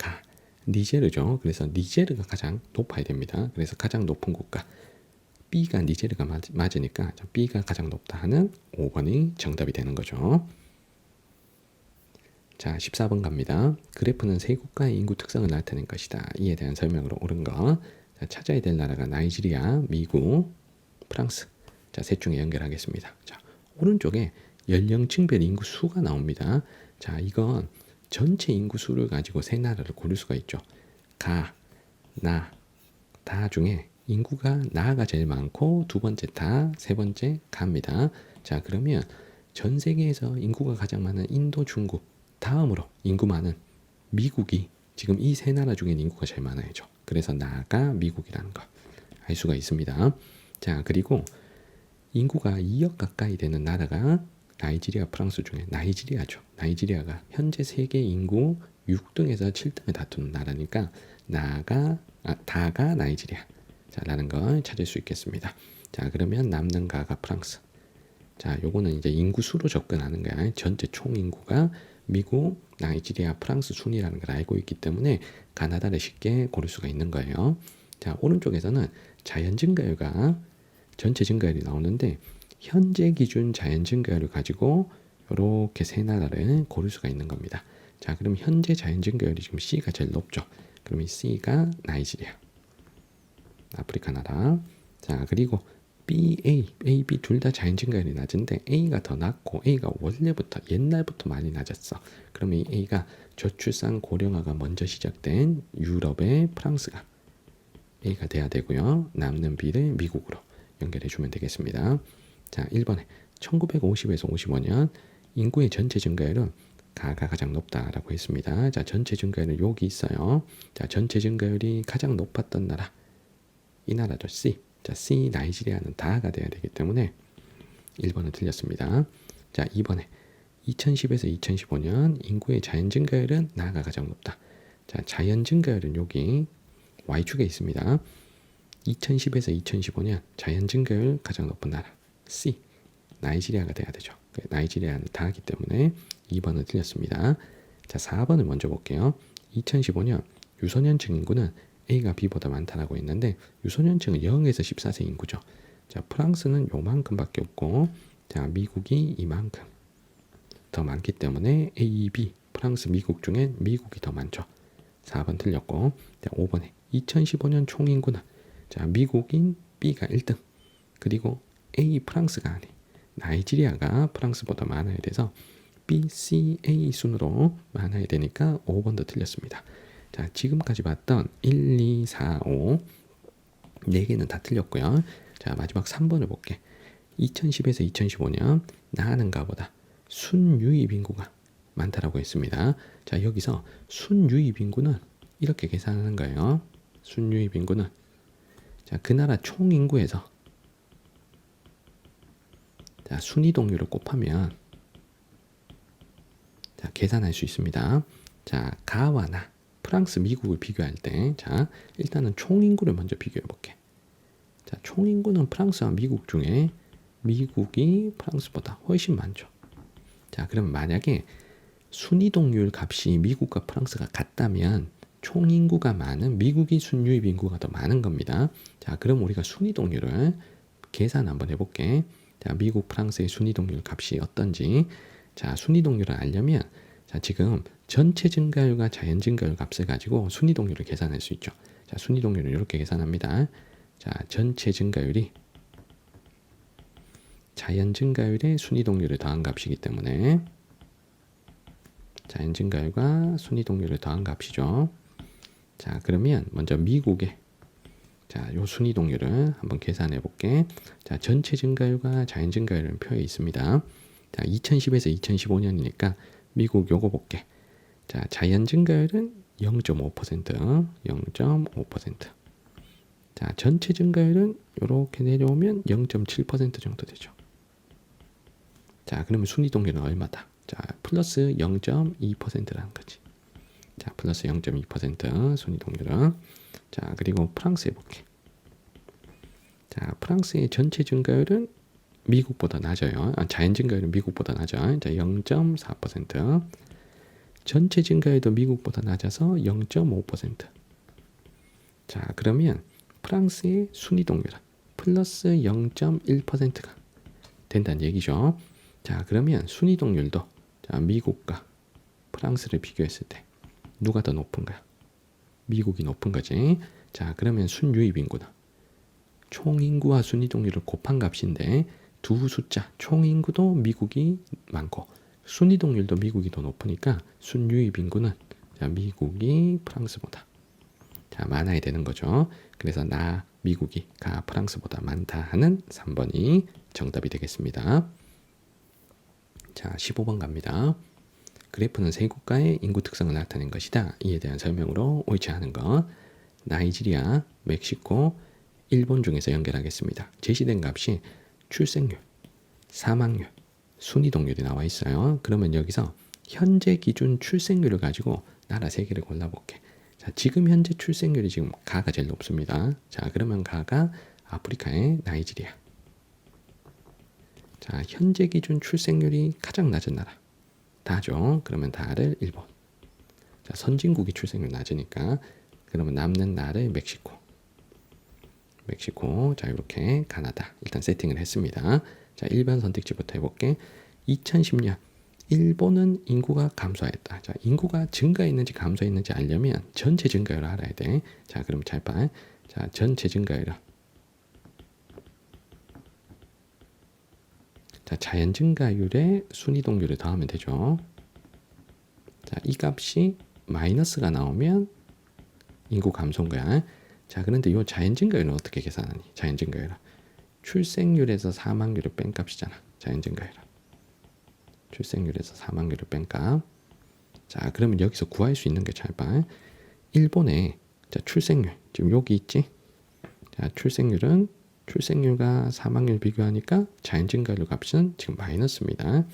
니제르죠. 그래서 니제르가 가장 높아야 됩니다. 그래서 가장 높은 국가 B가 니제르가 맞으니까 B가 가장 높다 하는 5번이 정답이 되는 거죠. 자, 14번 갑니다. 그래프는 세 국가의 인구 특성을 나타낸 것이다. 이에 대한 설명으로 옳은 거. 자, 찾아야 될 나라가 나이지리아, 미국, 프랑스. 자, 셋 중에 연결하겠습니다. 자, 오른쪽에 연령층별 인구 수가 나옵니다. 자, 이건 전체 인구 수를 가지고 세 나라를 고를 수가 있죠. 가, 나, 다 중에 인구가 나가 제일 많고 두 번째 다, 세 번째 가입니다. 자, 그러면 전 세계에서 인구가 가장 많은 인도, 중국, 다음으로 인구 많은 미국이 지금 이 세 나라 중에 인구가 제일 많아야죠. 그래서 나가 미국이라는 거 알 수가 있습니다. 자, 그리고 인구가 2억 가까이 되는 나라가 나이지리아, 프랑스 중에 나이지리아죠. 나이지리아가 현재 세계 인구 6등에서 7등을 다투는 나라니까 다가 나이지리아 자, 라는 걸 찾을 수 있겠습니다. 자, 그러면 남는 가가 프랑스. 자, 요거는 이제 인구 수로 접근하는 거야. 전체 총 인구가 미국, 나이지리아, 프랑스 순이라는 걸 알고 있기 때문에 가나다를 쉽게 고를 수가 있는 거예요. 자, 오른쪽에서는 자연 증가율과 전체 증가율이 나오는데 현재 기준 자연 증가율을 가지고 이렇게 세 나라를 고를 수가 있는 겁니다. 자, 그럼 현재 자연 증가율이 지금 C가 제일 높죠. 그럼 이 C가 나이지리아, 아프리카 나라. 자, 그리고 B, A, B 둘 다 자연 증가율이 낮은데 A가 더 낮고 A가 원래부터 옛날부터 많이 낮았어. 그러면 이 A가 저출산 고령화가 먼저 시작된 유럽의 프랑스가 A가 돼야 되고요. 남는 B를 미국으로 연결해 주면 되겠습니다. 자, 1번에 1950에서 55년 인구의 전체 증가율은 가가 가장 높다라고 했습니다. 자, 전체 증가율은 여기 있어요. 자, 전체 증가율이 가장 높았던 나라 이 나라죠. C. 자, C 나이지리아는 다가 돼야 되기 때문에 1번은 틀렸습니다. 자, 2번에 2010에서 2015년 인구의 자연 증가율은 나가 가장 높다. 자, 자연 증가율은 여기 Y축에 있습니다. 2010에서 2015년 자연 증가율 가장 높은 나라 C 나이지리아가 돼야 되죠. 나이지리아는 다하기 때문에 2번은 틀렸습니다. 자, 4번을 먼저 볼게요. 2015년 유소년층 인구는 A가 B보다 많다라고 했는데 유소년층은 0에서 14세 인구죠. 자, 프랑스는 요만큼밖에 없고 자, 미국이 이만큼 더 많기 때문에 A, B, 프랑스, 미국 중에 미국이 더 많죠. 4번 틀렸고 자, 5번에 2015년 총인구는 자, 미국인 B가 1등 그리고 A 프랑스가 아니 나이지리아가 프랑스보다 많아야 돼서 B, C, A 순으로 많아야 되니까 5번도 틀렸습니다. 자, 지금까지 봤던 1, 2, 4, 5 4개는 다 틀렸고요. 자, 마지막 3번을 볼게. 2010에서 2015년 나는 가보다 순유입 인구가 많다라고 했습니다. 자, 여기서 순유입 인구는 이렇게 계산하는 거예요. 순유입 인구는 자, 그 나라 총 인구에서 자, 순이동률을 곱하면 자, 계산할 수 있습니다. 자, 가와 나, 프랑스, 미국을 비교할 때 자, 일단은 총 인구를 먼저 비교해 볼게. 자, 총 인구는 프랑스와 미국 중에 미국이 프랑스보다 훨씬 많죠. 자, 그러면 만약에 순이동률 값이 미국과 프랑스가 같다면 총 인구가 많은 미국이 순유입 인구가 더 많은 겁니다. 자, 그럼 우리가 순이동률을 계산 한번 해볼게. 자, 미국, 프랑스의 순이동률 값이 어떤지. 자, 순이동률을 알려면 자, 지금 전체 증가율과 자연 증가율 값을 가지고 순이동률을 계산할 수 있죠. 자, 순이동률을 이렇게 계산합니다. 자, 전체 증가율이 자연 증가율의 순이동률을 더한 값이기 때문에 자연 증가율과 순이동률을 더한 값이죠. 자, 그러면 먼저 미국의 자, 요 순이동률을 한번 계산해 볼게. 자, 전체 증가율과 자연 증가율은 표에 있습니다. 자, 2010에서 2015년이니까 미국 요거 볼게. 자, 자연 증가율은 0.5%, 0.5%. 자, 전체 증가율은 이렇게 내려오면 0.7% 정도 되죠. 자, 그러면 순이동률은 얼마다? 자, 플러스 0.2%라는 거지. 자, 플러스 0.2% 순이동률은. 자, 그리고 프랑스 해볼게. 자, 프랑스의 전체 증가율은 미국보다 낮아요. 자연 증가율은 미국보다 낮아요. 자, 0.4%. 전체 증가율도 미국보다 낮아서 0.5%. 자, 그러면 프랑스의 순이동률은 플러스 0.1%가 된다는 얘기죠. 자, 그러면 순이동률도 자, 미국과 프랑스를 비교했을 때 누가 더 높은가요? 미국이 높은 거지. 자, 그러면 순유입 인구는 총 인구와 순이동률을 곱한 값인데 두 숫자 총 인구도 미국이 많고 순이동률도 미국이 더 높으니까 순유입 인구는 자, 미국이 프랑스보다 자, 많아야 되는 거죠. 그래서 미국이 프랑스보다 많다 하는 3번이 정답이 되겠습니다. 자, 15번 갑니다. 그래프는 세 국가의 인구 특성을 나타낸 것이다. 이에 대한 설명으로 옳지 않은 것. 나이지리아, 멕시코, 일본 중에서 연결하겠습니다. 제시된 값이 출생률, 사망률, 순이동률이 나와 있어요. 그러면 여기서 현재 기준 출생률을 가지고 나라 세 개를 골라볼게. 자, 지금 현재 출생률이 지금 가가 제일 높습니다. 자, 그러면 가가 아프리카의 나이지리아. 자, 현재 기준 출생률이 가장 낮은 나라. 다죠. 그러면 다를 일본. 자, 선진국이 출생률 낮으니까 그러면 남는 나라를 멕시코. 자, 이렇게 가나다 일단 세팅을 했습니다. 자, 일반 선택지부터 해볼게. 2010년 일본은 인구가 감소했다. 자, 인구가 증가했는지 감소했는지 알려면 전체 증가율을 알아야 돼. 자, 그럼 잘 봐. 자, 전체 증가율. 자, 자연 증가율에 순이동률을 더하면 되죠. 자, 이 값이 마이너스가 나오면 인구 감소인 거야. 자, 그런데 이 자연 증가율은 어떻게 계산하니? 자연 증가율은 출생률에서 사망률을 뺀 값이잖아. 자연 증가율은 출생률에서 사망률을 뺀 값. 자, 그러면 여기서 구할 수 있는 게 잘 봐. 일본의 자, 출생률 지금 여기 있지? 자, 출생률과 사망률 비교하니까 자연 증가율 값은 지금 마이너스입니다.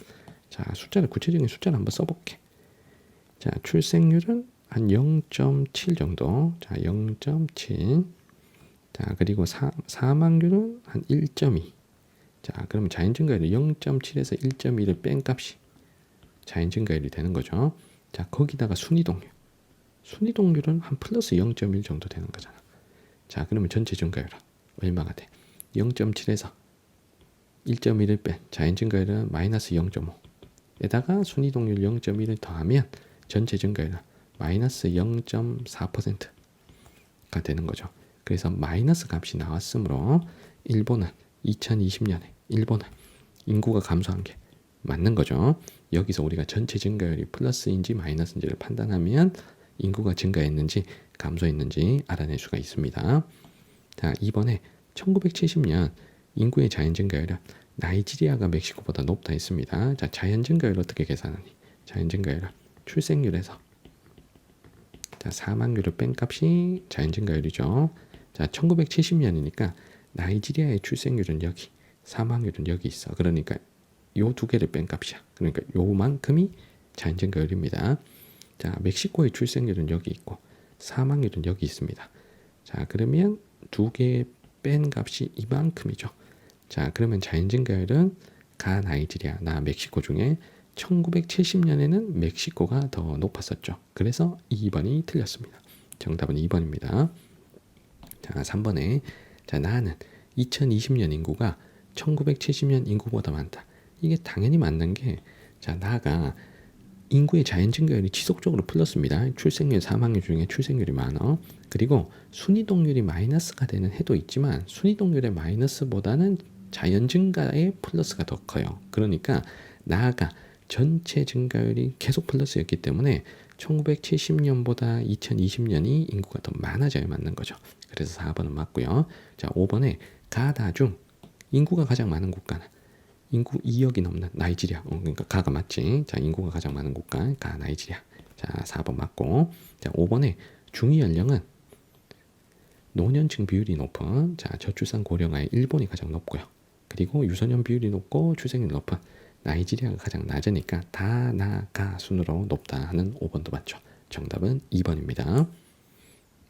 자, 구체적인 숫자를 한번 써볼게. 자, 출생률은 한 0.7 정도. 자, 0.7. 자, 그리고 사망률은 한 1.2. 자, 그러면 자연 증가율이 0.7에서 1.2를 뺀 값이 자연 증가율이 되는 거죠. 자, 거기다가 순이동률은 한 플러스 0.1 정도 되는 거잖아. 자, 그러면 전체 증가율은 얼마가 돼? 0.7에서 1.1을 뺀 자연 증가율은 마이너스 0.5. 에다가 순이동률 0.1을 더하면 전체 증가율은 마이너스 0.4%가 되는 거죠. 그래서 마이너스 값이 나왔으므로 일본은 2020년에 인구가 감소한 게 맞는 거죠. 여기서 우리가 전체 증가율이 플러스인지 마이너스인지를 판단하면 인구가 증가했는지 감소했는지 알아낼 수가 있습니다. 자, 이번에 1970년 인구의 자연 증가율은 나이지리아가 멕시코보다 높다 했습니다. 자, 자연 증가율 어떻게 계산하니? 자연 증가율은 출생률에서 자, 사망률을 뺀 값이 자연 증가율이죠. 자, 1970년이니까 나이지리아의 출생률은 여기, 사망률은 여기 있어. 그러니까 요 두 개를 뺀 값이야. 그러니까 요만큼이 자연 증가율입니다. 자, 멕시코의 출생률은 여기 있고 사망률은 여기 있습니다. 자, 그러면 두 개 뺀 값이 이만큼이죠. 자, 그러면 자연 증가율은 나이지리아, 멕시코 중에 1970년에는 멕시코가 더 높았었죠. 그래서 2번이 틀렸습니다. 정답은 2번입니다. 자, 3번에 자, 나는 2020년 인구가 1970년 인구보다 많다. 이게 당연히 맞는 게 자, 나가 인구의 자연 증가율이 지속적으로 플러스입니다. 출생률, 사망률 중에 출생률이 많아. 그리고 순이동률이 마이너스가 되는 해도 있지만 순이동률의 마이너스보다는 자연 증가의 플러스가 더 커요. 그러니까 나아가 전체 증가율이 계속 플러스였기 때문에 1970년보다 2020년이 인구가 더 많아져야 맞는 거죠. 그래서 4번은 맞고요. 자, 5번에 가다중 인구가 가장 많은 국가는 인구 2억이 넘는 나이지리아. 그러니까 가가 맞지. 자, 인구가 가장 많은 국가 나이지리아. 자, 4번 맞고. 자, 5번에 중위 연령은 노년층 비율이 높은 자, 저출산 고령화의 일본이 가장 높고요. 그리고 유소년 비율이 높고 출생률 높은 나이지리아가 가장 낮으니까 가 순으로 높다 하는 5번도 맞죠. 정답은 2번입니다.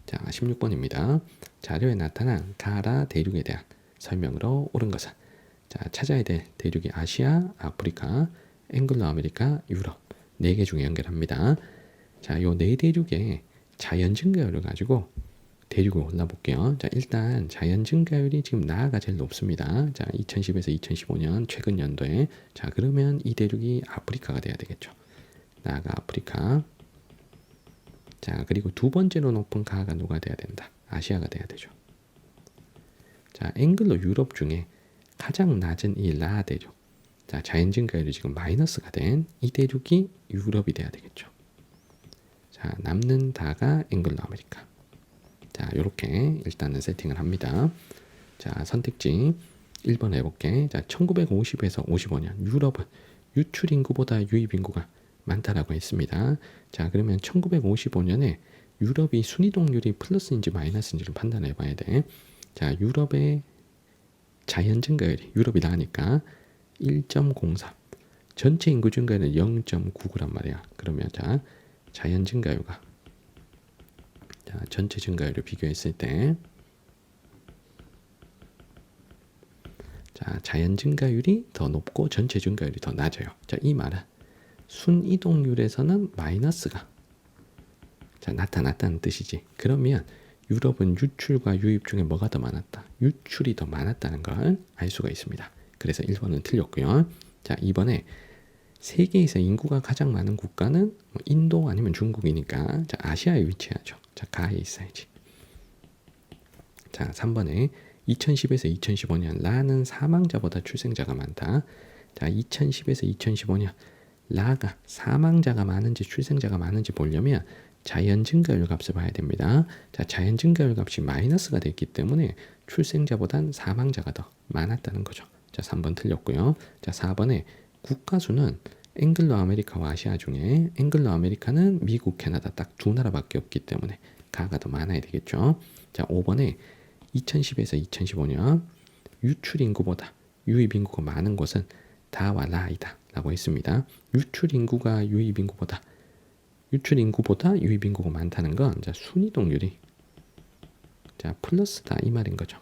자, 16번입니다. 자료에 나타난 가라 대륙에 대한 설명으로 옳은 것은 자, 찾아야 될 대륙이 아시아, 아프리카, 앵글로 아메리카, 유럽 4개 중에 연결합니다. 자, 요 4대륙의 자연 증가율을 가지고 대륙을 골라볼게요. 자, 일단 자연 증가율이 지금 나아가 제일 높습니다. 자, 2010에서 2015년 최근 연도에 자, 그러면 이 대륙이 아프리카가 돼야 되겠죠. 라가 아프리카. 자, 그리고 두 번째로 높은 가가 누가 돼야 된다? 아시아가 돼야 되죠. 자, 앵글로 유럽 중에 가장 낮은 이 라 대륙. 자, 자연 증가율이 지금 마이너스가 된 이 대륙이 유럽이 돼야 되겠죠. 자, 남는 다가 앵글로 아메리카. 자, 요렇게 일단은 세팅을 합니다. 자, 선택지 1번 해볼게. 자, 1950에서 55년 유럽은 유출 인구보다 유입 인구가 많다라고 했습니다. 자, 그러면 1955년에 유럽이 순이동률이 플러스인지 마이너스인지를 판단해 봐야 돼. 자, 유럽의 자연 증가율이 유럽이 나으니까 1.03. 전체 인구 증가율은 0.99란 말이야. 그러면 자, 자연 증가율과 자, 전체 증가율을 비교했을 때 자, 자연 증가율이 더 높고 전체 증가율이 더 낮아요. 자, 이 말은 순이동률에서는 마이너스가 자, 나타났다는 뜻이지. 그러면 유럽은 유출과 유입 중에 뭐가 더 많았다? 유출이 더 많았다는 걸 알 수가 있습니다. 그래서 1번은 틀렸고요. 자, 2번에 세계에서 인구가 가장 많은 국가는 인도 아니면 중국이니까 자, 아시아에 위치하죠. 자, 가에 있어야지. 자, 3번에 2010에서 2015년 라는 사망자보다 출생자가 많다. 자, 2010에서 2015년 라가 사망자가 많은지 출생자가 많은지 보려면 자연 증가율 값을 봐야 됩니다. 자, 자연 증가율 값이 마이너스가 됐기 때문에 출생자보단 사망자가 더 많았다는 거죠. 자, 3번 틀렸고요. 자, 4번에 국가 수는 앵글로 아메리카와 아시아 중에 앵글로 아메리카는 미국, 캐나다 딱 두 나라밖에 없기 때문에 가가 더 많아야 되겠죠. 자, 5번에 2010에서 2015년 유출 인구보다 유입 인구가 많은 곳은 다와 라이다 라고 했습니다. 유출 인구가 유입 인구보다 유입 인구가 많다는 건 자, 순이동률이 자, 플러스다 이 말인 거죠.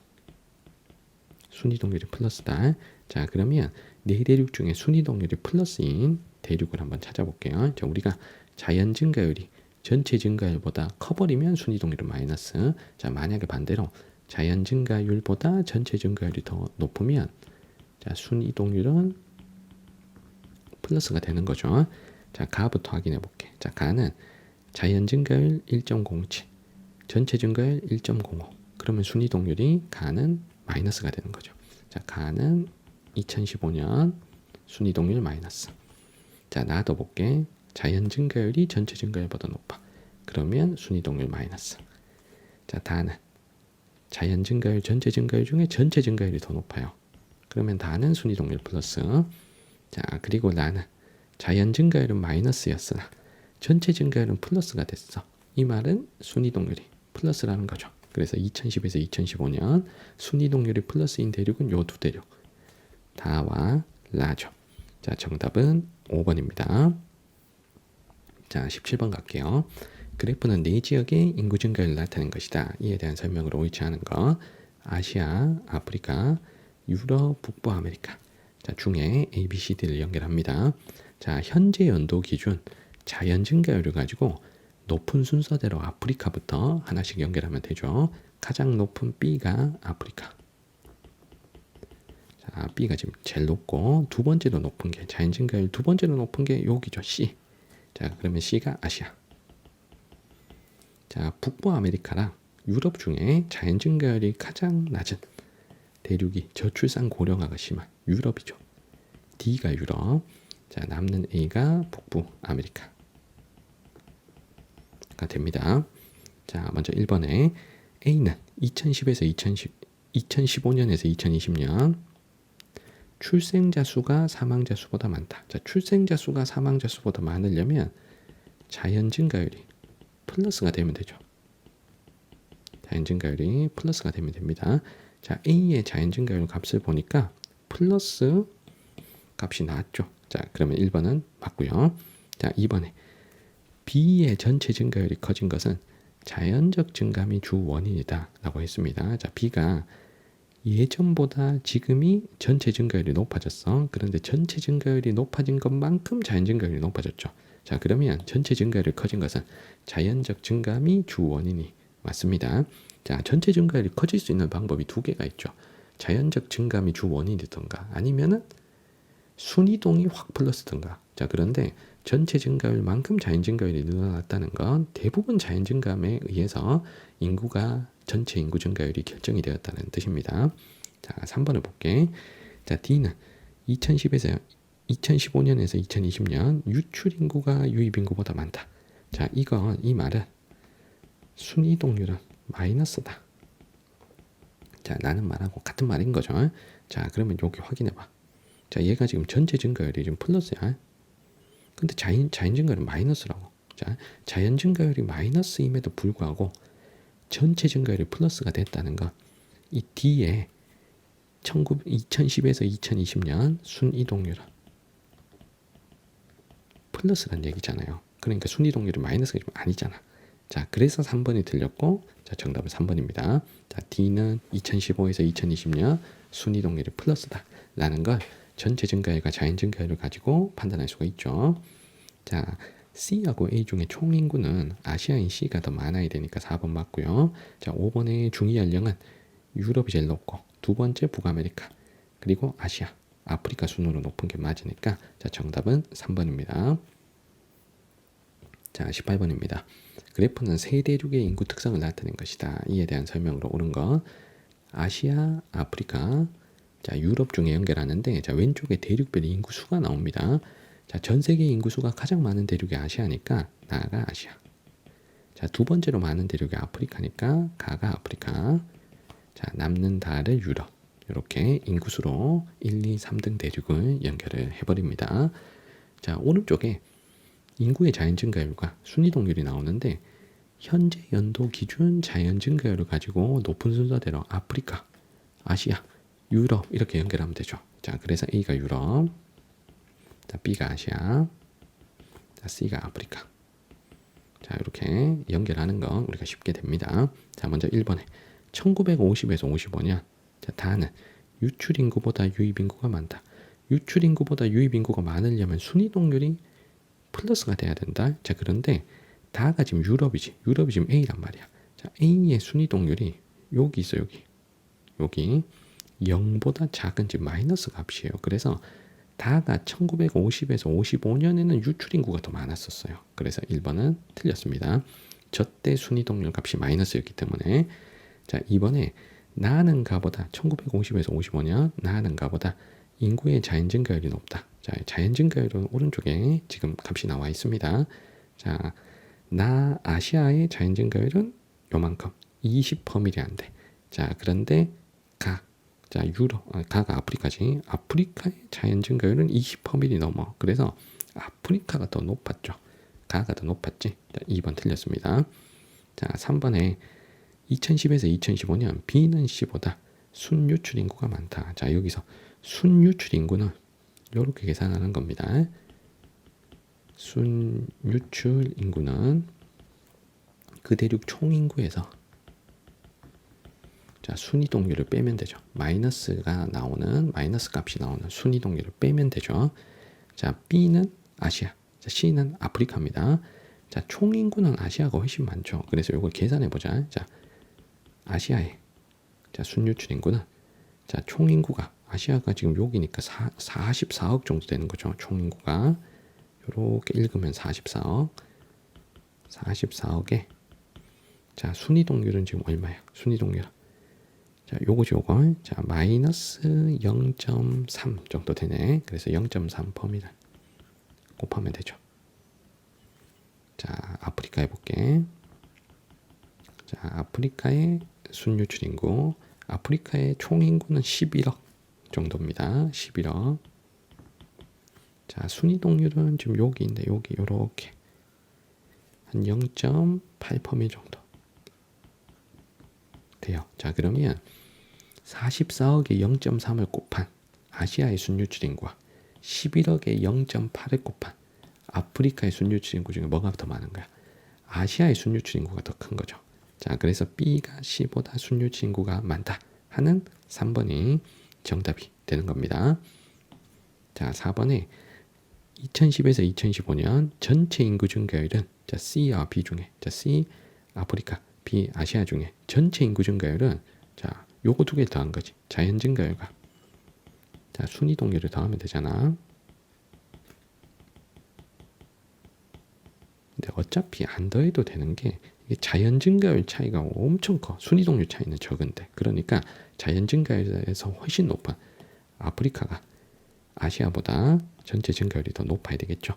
순이동률이 플러스다. 자, 그러면 네 대륙 중에 순이동률이 플러스인 대륙을 한번 찾아볼게요. 자, 우리가 자연 증가율이 전체 증가율보다 커버리면 순이동률은 마이너스. 자, 만약에 반대로 자연 증가율보다 전체 증가율이 더 높으면 자, 순이동률은 플러스가 되는 거죠. 자, 가부터 확인해 볼게. 자, 가는 자연 증가율 1.07, 전체 증가율 1.05. 그러면 순이동률이 가는 마이너스가 되는 거죠. 자, 가는 2015년 순이동률 마이너스. 자, 놔둬 볼게. 자연 증가율이 전체 증가율보다 높아. 그러면 순이동률 마이너스. 자, 다는 자연 증가율, 전체 증가율 중에 전체 증가율이 더 높아요. 그러면 다는 순이동률 플러스. 자, 그리고 나는 자연 증가율은 마이너스였으나 전체 증가율은 플러스가 됐어. 이 말은 순이동률이 플러스라는 거죠. 그래서 2010에서 2015년 순이동률이 플러스인 대륙은 요 두 대륙. 다와 라죠. 자, 정답은 5번입니다. 자, 17번 갈게요. 그래프는 네 지역의 인구 증가율을 나타낸 것이다. 이에 대한 설명으로 옳지 않은 거. 아시아, 아프리카, 유럽, 북부 아메리카. 자, 중에 A, B, C, D를 연결합니다. 자, 현재 연도 기준 자연 증가율을 가지고 높은 순서대로 아프리카부터 하나씩 연결하면 되죠. 가장 높은 B가 아프리카. 자, B가 지금 제일 높고 두 번째로 높은 게 자연 증가율 두 번째로 높은 게 여기죠. C. 자, 그러면 C가 아시아. 자, 북부 아메리카랑 유럽 중에 자연 증가율이 가장 낮은 대륙이 저출산 고령화가 심한 유럽이죠. D가 유럽. 자, 남는 A가 북부 아메리카가 됩니다. 자, 먼저 1번에 A는 2010에서 2015년에서 2020년 출생자 수가 사망자 수보다 많다. 자, 출생자 수가 사망자 수보다 많으려면 자연 증가율이 플러스가 되면 되죠. 자연 증가율이 플러스가 되면 됩니다. 자, A의 자연 증가율 값을 보니까 플러스 값이 나왔죠. 자, 그러면 1번은 맞고요. 자, 2번에 B의 전체 증가율이 커진 것은 자연적 증감이 주 원인이다 라고 했습니다. 자, B가 예전보다 지금이 전체 증가율이 높아졌어. 그런데 전체 증가율이 높아진 것만큼 자연 증가율이 높아졌죠. 자, 그러면 전체 증가율이 커진 것은 자연적 증감이 주 원인이 맞습니다. 자, 전체 증가율이 커질 수 있는 방법이 두 개가 있죠. 자연적 증감이 주 원인이든가 아니면은 순이동이 확 플러스든가. 자, 그런데 전체 증가율만큼 자연 증가율이 늘어났다는 건 대부분 자연 증감에 의해서 전체 인구 증가율이 결정이 되었다는 뜻입니다. 자, 3번을 볼게. 자, D는 2010에서 2015년에서 2020년 유출 인구가 유입 인구보다 많다. 자, 이 말은 순이동률은 마이너스다. 자, 라는 말하고 같은 말인 거죠. 자, 그러면 여기 확인해 봐. 자, 얘가 지금 전체 증가율이 지금 플러스야. 근데 자연 증가율은 마이너스라고. 자, 자연 증가율이 마이너스임에도 불구하고 전체 증가율이 플러스가 됐다는 건 이 D에 2010에서 2020년 순이동률은 플러스란 얘기잖아요. 그러니까 순이동률이 마이너스가 좀 아니잖아. 자, 그래서 3번이 틀렸고, 자, 정답은 3번입니다. 자, D는 2015에서 2020년 순이동률이 플러스다 라는 걸 전체 증가율과 자연 증가율을 가지고 판단할 수가 있죠. 자, C하고 A 중에 총 인구는 아시아인 C가 더 많아야 되니까 4번 맞고요. 자, 5번의 중위 연령은 유럽이 제일 높고 두 번째 북아메리카 그리고 아시아, 아프리카 순으로 높은 게 맞으니까 자, 정답은 3번입니다. 자, 18번입니다. 그래프는 세 대륙의 인구 특성을 나타낸 것이다. 이에 대한 설명으로 옳은 거. 아시아, 아프리카, 자, 유럽 중에 연결하는데 자, 왼쪽에 대륙별 인구 수가 나옵니다. 자, 전 세계 인구 수가 가장 많은 대륙이 아시아니까 나가 아시아. 자, 두 번째로 많은 대륙이 아프리카니까 가가 아프리카. 자, 남는 달을 유럽. 이렇게 인구수로 1, 2, 3등 대륙을 연결을 해버립니다. 자, 오른쪽에 인구의 자연 증가율과 순이동률이 나오는데 현재 연도 기준 자연 증가율을 가지고 높은 순서대로 아프리카, 아시아, 유럽 이렇게 연결하면 되죠. 자, 그래서 A가 유럽, 자, B가 아시아, 자, C가 아프리카. 자, 이렇게 연결하는 거 우리가 쉽게 됩니다. 자, 먼저 1번에 1950에서 55년. 자, 다는 유출 인구보다 유입 인구가 많다. 유출 인구보다 유입 인구가 많으려면 순이동률이 플러스가 돼야 된다. 자, 그런데 다가 지금 유럽이지. 유럽이 지금 A란 말이야. 자, A의 순이동률이 여기 있어, 여기 0보다 작은 지금 마이너스 값이에요. 그래서 다가 1950에서 55년에는 유출 인구가 더 많았었어요. 그래서 1번은 틀렸습니다. 저때 순이동률 값이 마이너스였기 때문에. 자, 2번에 나는 가보다 1950에서 55년 나는 가보다 인구의 자연 증가율이 높다. 자, 자연 증가율은 오른쪽에 지금 값이 나와 있습니다. 자, 나 아시아의 자연 증가율은 요만큼 20%이 안 돼. 자, 그런데 자, 가가 아프리카지. 아프리카의 자연 증가율은 20%이 넘어. 그래서 아프리카가 더 높았죠. 가가 더 높았지. 자, 2번 틀렸습니다. 자, 3번에 2010에서 2015년 B는 C보다 순유출 인구가 많다. 자, 여기서 순유출 인구는 이렇게 계산하는 겁니다. 순유출 인구는 그 대륙 총 인구에서 자, 순이동률을 빼면 되죠. 마이너스 값이 나오는 순이동률을 빼면 되죠. 자, B는 아시아, 자, C는 아프리카입니다. 자, 총 인구는 아시아가 훨씬 많죠. 그래서 이걸 계산해 보자. 자, 아시아의 자, 순유출 인구는 자, 총 인구가 아시아가 지금 여기니까 44억 정도 되는 거죠. 총 인구가 이렇게 읽으면 44억에 자, 순이동률은 지금 얼마야? 순이동률. 자, 요거. 자, 마이너스 0.3 정도 되네. 그래서 0.3%입니다. 곱하면 되죠. 자, 아프리카 해볼게. 자, 아프리카의 순유출 인구. 아프리카의 총 인구는 11억 정도입니다. 11억. 자, 순이동률은 지금 여기인데, 여기, 요렇게. 한 0.8% 정도 돼요. 자, 그러면 44억에 0.3을 곱한 아시아의 순유출 인구와 11억에 0.8을 곱한 아프리카의 순유출 인구 중에 뭐가 더 많은 거야? 아시아의 순유출 인구가 더 큰 거죠. 자, 그래서 B가 C보다 순유출 인구가 많다 하는 3번이 정답이 되는 겁니다. 자, 4번에 2010에서 2015년 전체 인구 증가율은 자, C와 B 중에 자, C 아프리카, B 아시아 중에 전체 인구 증가율은 자, 요거 두 개 더한 거지. 자연 증가율과 자, 순이동률을 더하면 되잖아. 어차피 안 더해도 되는 게 이게 자연 증가율 차이가 엄청 커. 순이동률 차이는 적은데. 그러니까 자연 증가율에서 훨씬 높은 아프리카가 아시아보다 전체 증가율이 더 높아야 되겠죠.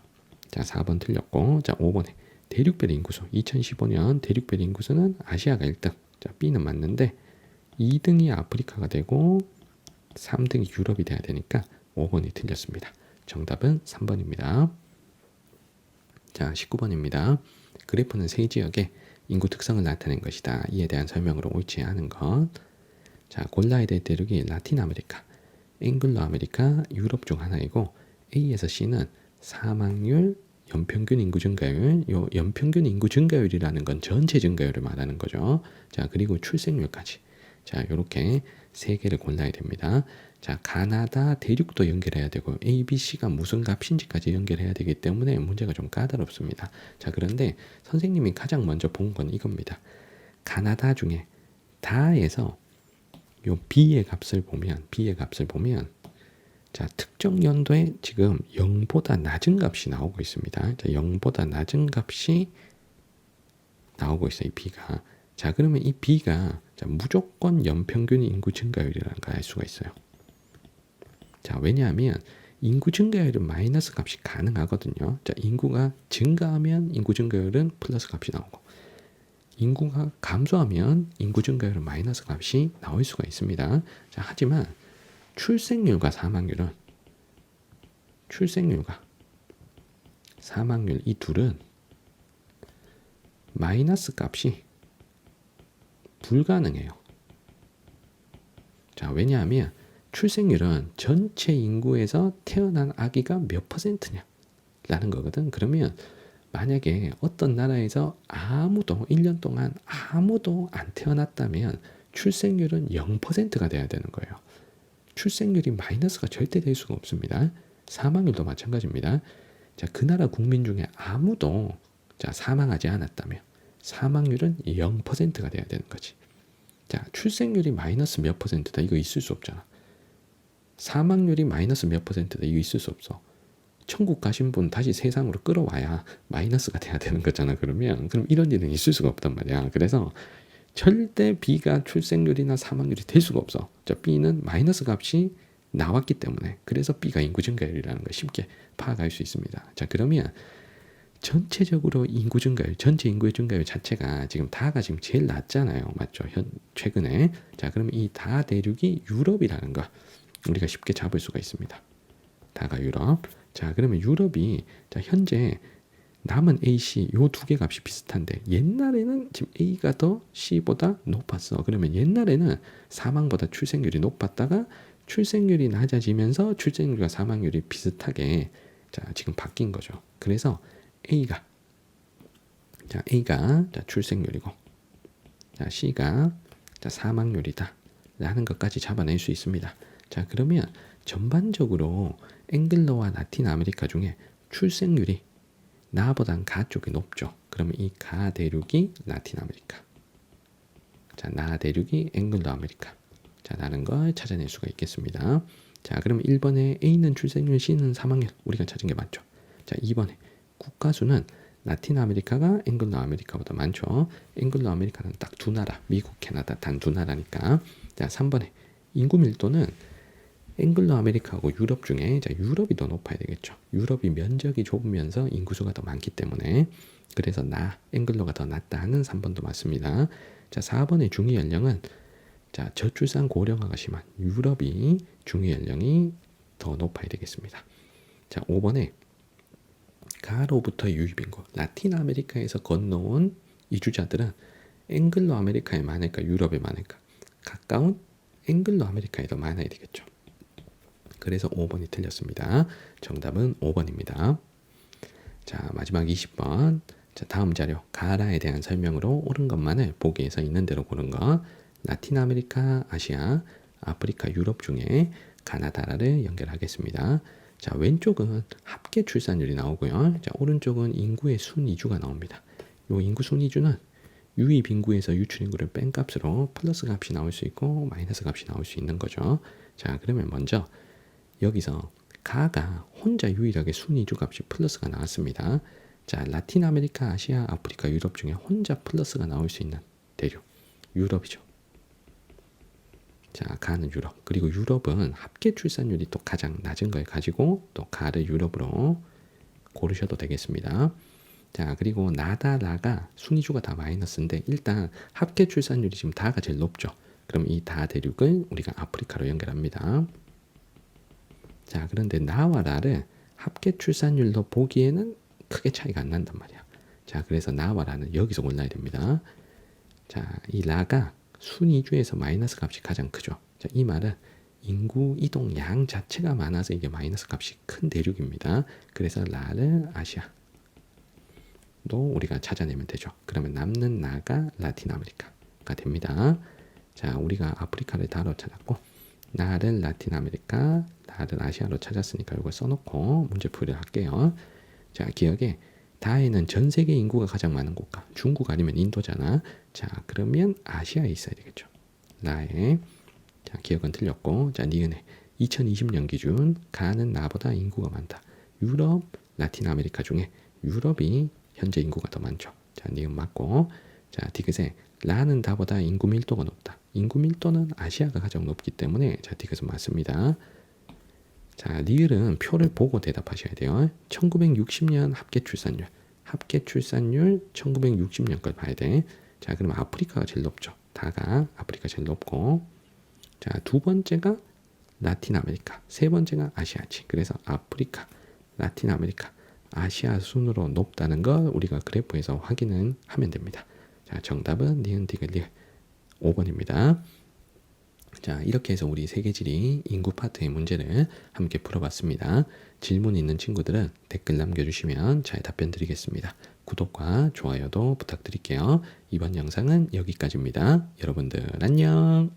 자, 4번 틀렸고, 자, 5번에 대륙별 인구수. 2015년 대륙별 인구수는 아시아가 1등. 자, B는 맞는데 2등이 아프리카가 되고 3등이 유럽이 돼야 되니까 5번이 틀렸습니다. 정답은 3번입니다. 자, 19번입니다. 그래프는 세 지역의 인구 특성을 나타낸 것이다. 이에 대한 설명으로 옳지 않은 것. 자, 골라야 될 대륙이 라틴 아메리카, 앵글로 아메리카, 유럽 중 하나이고 A에서 C는 사망률, 연평균 인구 증가율, 요 연평균 인구 증가율이라는 건 전체 증가율을 말하는 거죠. 자, 그리고 출생률까지. 자, 요렇게 세 개를 골라야 됩니다. 자, 가나다 대륙도 연결해야 되고 A, B, C가 무슨 값인지까지 연결해야 되기 때문에 문제가 좀 까다롭습니다. 자, 그런데 선생님이 가장 먼저 본 건 이겁니다. 가나다 중에 다에서 요 B의 값을 보면 자, 특정 연도에 지금 0보다 낮은 값이 나오고 있습니다. 자, 0보다 낮은 값이 나오고 있어요. 이 B가. 자, 그러면 이 B가 자, 무조건 연평균 인구 증가율이라는 걸 알 수가 있어요. 자, 왜냐하면 인구 증가율은 마이너스 값이 가능하거든요. 자, 인구가 증가하면 인구 증가율은 플러스 값이 나오고 인구가 감소하면 인구 증가율은 마이너스 값이 나올 수가 있습니다. 자, 하지만 출생률과 사망률과 사망률 이 둘은 마이너스 값이 불가능해요. 자, 왜냐하면 출생률은 전체 인구에서 태어난 아기가 몇 %냐 라는 거거든. 그러면 만약에 어떤 나라에서 아무도 1년 동안 아무도 안 태어났다면 출생률은 0%가 돼야 되는 거예요. 출생률이 마이너스가 절대 될 수가 없습니다. 사망률도 마찬가지입니다. 자, 그 나라 국민 중에 아무도 자, 사망하지 않았다면 사망률은 0%가 돼야 되는 거지. 자, 출생률이 마이너스 몇 %다 이거 있을 수 없잖아. 사망률이 마이너스 몇 %다 이거 있을 수 없어. 천국 가신 분 다시 세상으로 끌어와야 마이너스가 돼야 되는 거잖아. 그럼 이런 일은 있을 수가 없단 말이야. 그래서 절대 B가 출생률이나 사망률이 될 수가 없어. 자, B는 마이너스 값이 나왔기 때문에 그래서 B가 인구 증가율이라는 걸 쉽게 파악할 수 있습니다. 자, 그러면 전체적으로 인구 증가율, 전체 인구의 증가율 자체가 지금 다가 지금 제일 낮잖아요. 맞죠? 최근에. 자, 그러면 이 다 대륙이 유럽이라는 거 우리가 쉽게 잡을 수가 있습니다. 다가 유럽. 자, 그러면 유럽이 자, 현재 남은 A, C 요 두 개 값이 비슷한데 옛날에는 지금 A가 더 C보다 높았어. 그러면 옛날에는 사망보다 출생률이 높았다가 출생률이 낮아지면서 출생률과 사망률이 비슷하게 자, 지금 바뀐 거죠. 그래서 A가 자, 출생률이고 자, C가 자, 사망률이다 라는 것까지 잡아낼 수 있습니다. 자, 그러면 전반적으로 앵글로와 라틴 아메리카 중에 출생률이 나보단 가 쪽이 높죠. 그러면 이 가 대륙이 라틴 아메리카. 자, 나 대륙이 앵글로 아메리카. 자, 라는 걸 찾아낼 수가 있겠습니다. 자, 그러면 1번에 A는 출생률, C는 사망률. 우리가 찾은 게 맞죠. 자, 2번에 국가수는 라틴 아메리카가 앵글로 아메리카보다 많죠. 앵글로 아메리카는 딱 두 나라, 미국, 캐나다 단 두 나라니까. 자, 3번에 인구 밀도는 앵글로 아메리카하고 유럽 중에 자, 유럽이 더 높아야 되겠죠. 유럽이 면적이 좁으면서 인구수가 더 많기 때문에 그래서 앵글로가 더 낫다 하는 3번도 맞습니다. 자, 4번의 중위 연령은 자, 저출산 고령화가 심한 유럽이 중위 연령이 더 높아야 되겠습니다. 자, 5번에 가로부터 유입인구 라틴 아메리카에서 건너온 이주자들은 앵글로 아메리카에 많을까 유럽에 많을까? 가까운 앵글로 아메리카에 더 많아야 되겠죠. 그래서 5번이 틀렸습니다. 정답은 5번입니다. 자, 마지막 20번. 자, 다음 자료 가라에 대한 설명으로 옳은 것만을 보기에서 있는 대로 고른 것. 라틴 아메리카, 아시아, 아프리카, 유럽 중에 가나다라를 연결하겠습니다. 자, 왼쪽은 합계 출산율이 나오고요. 자, 오른쪽은 인구의 순이주가 나옵니다. 이 인구 순이주는 유입 인구에서 유출 인구를 뺀 값으로 플러스 값이 나올 수 있고 마이너스 값이 나올 수 있는 거죠. 자, 그러면 먼저 여기서 가가 혼자 유일하게 순이주 값이 플러스가 나왔습니다. 자, 라틴 아메리카, 아시아, 아프리카, 유럽 중에 혼자 플러스가 나올 수 있는 대륙. 유럽이죠. 자, 가는 유럽. 그리고 유럽은 합계 출산율이 또 가장 낮은 걸 가지고 또 가를 유럽으로 고르셔도 되겠습니다. 자, 그리고 나다, 라가 순위주가 다 마이너스인데 일단 합계 출산율이 지금 다가 제일 높죠. 그럼 이 다 대륙을 우리가 아프리카로 연결합니다. 자, 그런데 나와 라를 합계 출산율로 보기에는 크게 차이가 안 난단 말이야. 자, 그래서 나와 라는 여기서 골라야 됩니다. 자, 이 라가 순위주에서 마이너스 값이 가장 크죠. 자, 이 말은 인구 이동 양 자체가 많아서 이게 마이너스 값이 큰 대륙입니다. 그래서 라를 아시아도 우리가 찾아내면 되죠. 그러면 남는 나가 라틴 아메리카가 됩니다. 자, 우리가 아프리카를 다로 찾았고 나를 라틴 아메리카, 나를 아시아로 찾았으니까 이걸 써놓고 문제풀이를 할게요. 자, 기억에 다에는 전 세계 인구가 가장 많은 국가, 중국 아니면 인도잖아. 자, 그러면 아시아에 있어야 되겠죠. 나에. 자, 기억은 틀렸고. 자, 니은에 2020년 기준 가는 나보다 인구가 많다. 유럽, 라틴 아메리카 중에 유럽이 현재 인구가 더 많죠. 자, 니은 맞고. 자, 디귿에 라는 다보다 인구 밀도가 높다. 인구 밀도는 아시아가 가장 높기 때문에 자, 디귿은 맞습니다. 자, 리을은 표를 보고 대답하셔야 돼요. 1960년 합계 출산율. 합계 출산율 1960년 걸 봐야 돼. 자, 그럼 아프리카가 제일 높죠. 다가 아프리카 제일 높고. 자, 두 번째가 라틴 아메리카. 세 번째가 아시아지. 그래서 아프리카, 라틴 아메리카, 아시아 순으로 높다는 걸 우리가 그래프에서 확인을 하면 됩니다. 자, 정답은 니은 디귿 리을 5번입니다. 자, 이렇게 해서 우리 세계지리 인구 파트의 문제를 함께 풀어봤습니다. 질문 있는 친구들은 댓글 남겨주시면 잘 답변 드리겠습니다. 구독과 좋아요도 부탁드릴게요. 이번 영상은 여기까지입니다. 여러분들 안녕.